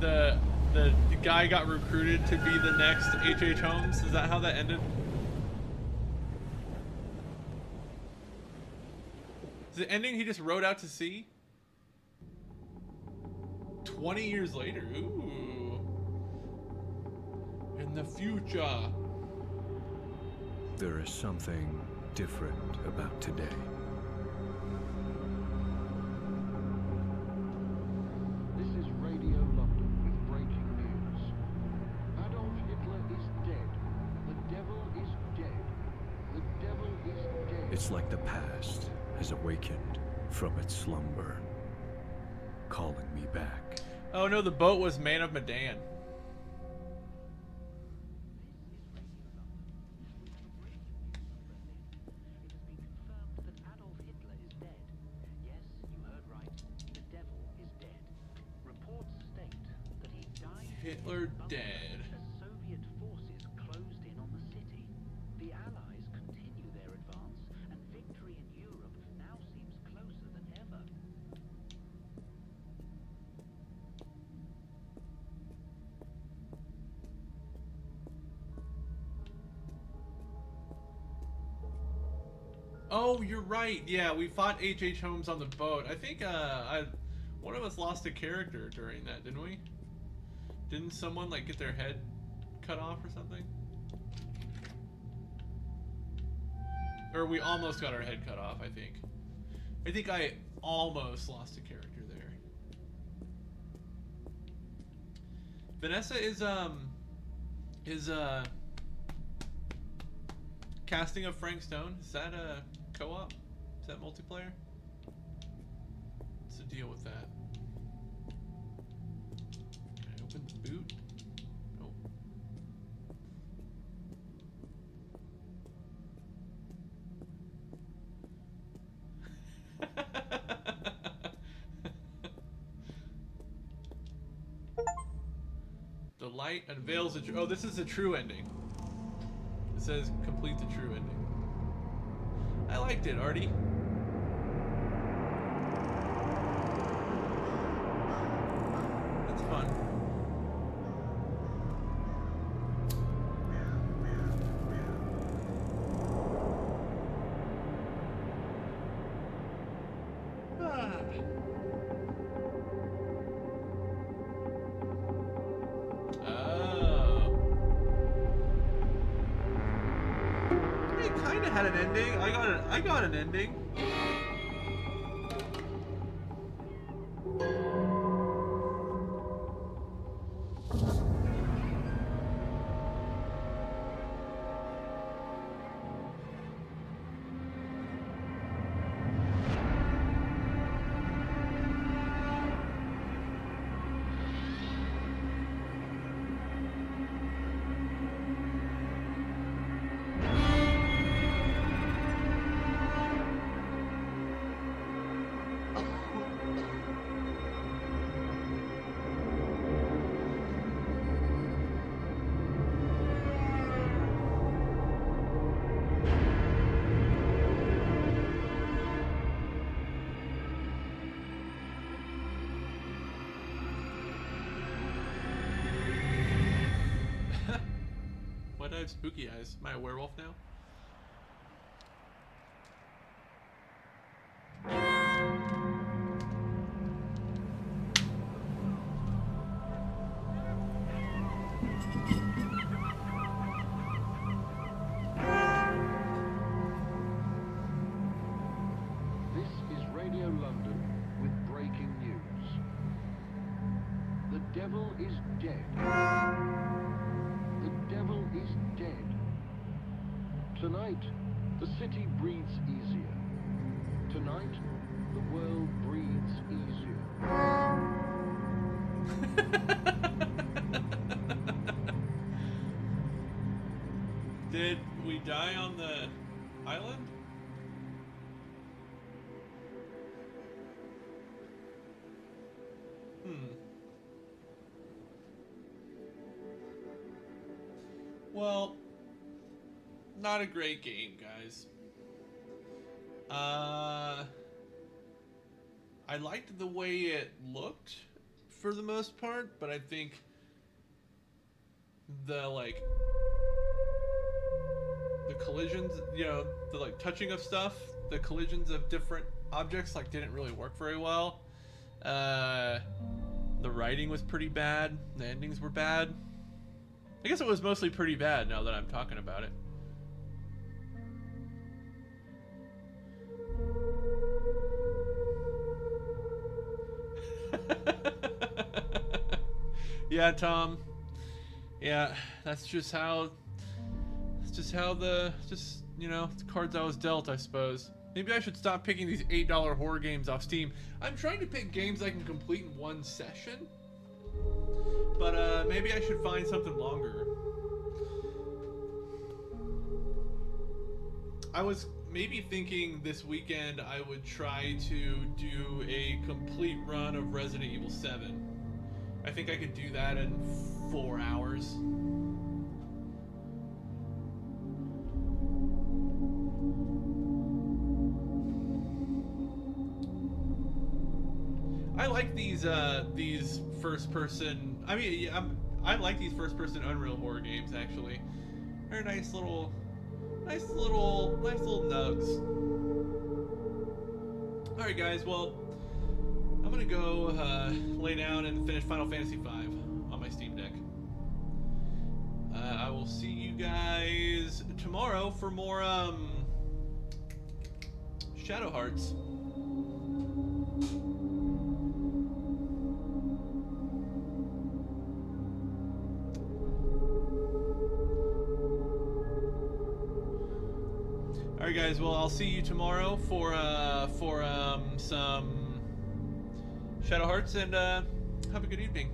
The guy got recruited to be the next H.H. Holmes. Is that how that ended? Is the ending he just rode out to sea? 20 years later. Ooh. In the future. There is something different about today. This is Radio London with breaking news. Adolf Hitler is dead. The devil is dead. The devil is dead. It's like the past has awakened from its slumber, calling me back. Oh no, the boat was Man of Medan. Hitler dead. As Soviet forces closed in on the city, the Allies continue their advance, and victory in Europe now seems closer than ever. Oh, you're right. Yeah, we fought H.H. Holmes on the boat. I think one of us lost a character during that, didn't we? Didn't someone like get their head cut off or something? Or we almost got our head cut off, I think. I think I almost lost a character there. Vanessa is casting of Frank Stone. Is that a co-op? Is that multiplayer? What's the deal with that? Can I open the boot? Nope. The light unveils a oh, this is a true ending. It says complete the true ending. I liked it, Artie. That's fun. Oh. It kind of had an ending. I got an ending. Why do I have spooky eyes? Am I a werewolf now? This is Radio London with breaking news. The devil is dead. The devil is dead. Tonight, the city breathes easier. Tonight, the world breathes easier. Did we die on the island? Well, not a great game, guys. I liked the way it looked for the most part, but I think the collisions, you know, the touching of stuff, the collisions of different objects didn't really work very well. The writing was pretty bad. The endings were bad. I guess it was mostly pretty bad now that I'm talking about it. Yeah, Tom. Yeah, that's just how the cards I was dealt, I suppose. Maybe I should stop picking these $8 horror games off Steam. I'm trying to pick games I can complete in one session. But maybe I should find something longer. I was maybe thinking this weekend I would try to do a complete run of Resident Evil 7. I think I could do that in 4 hours. I like these first-person. I mean, yeah, I like these first-person Unreal horror games. Actually, they're nice little nugs. All right, guys. Well, I'm gonna go lay down and finish Final Fantasy V on my Steam Deck. I will see you guys tomorrow for more Shadow Hearts. Alright guys, well I'll see you tomorrow for some Shadow Hearts, and have a good evening.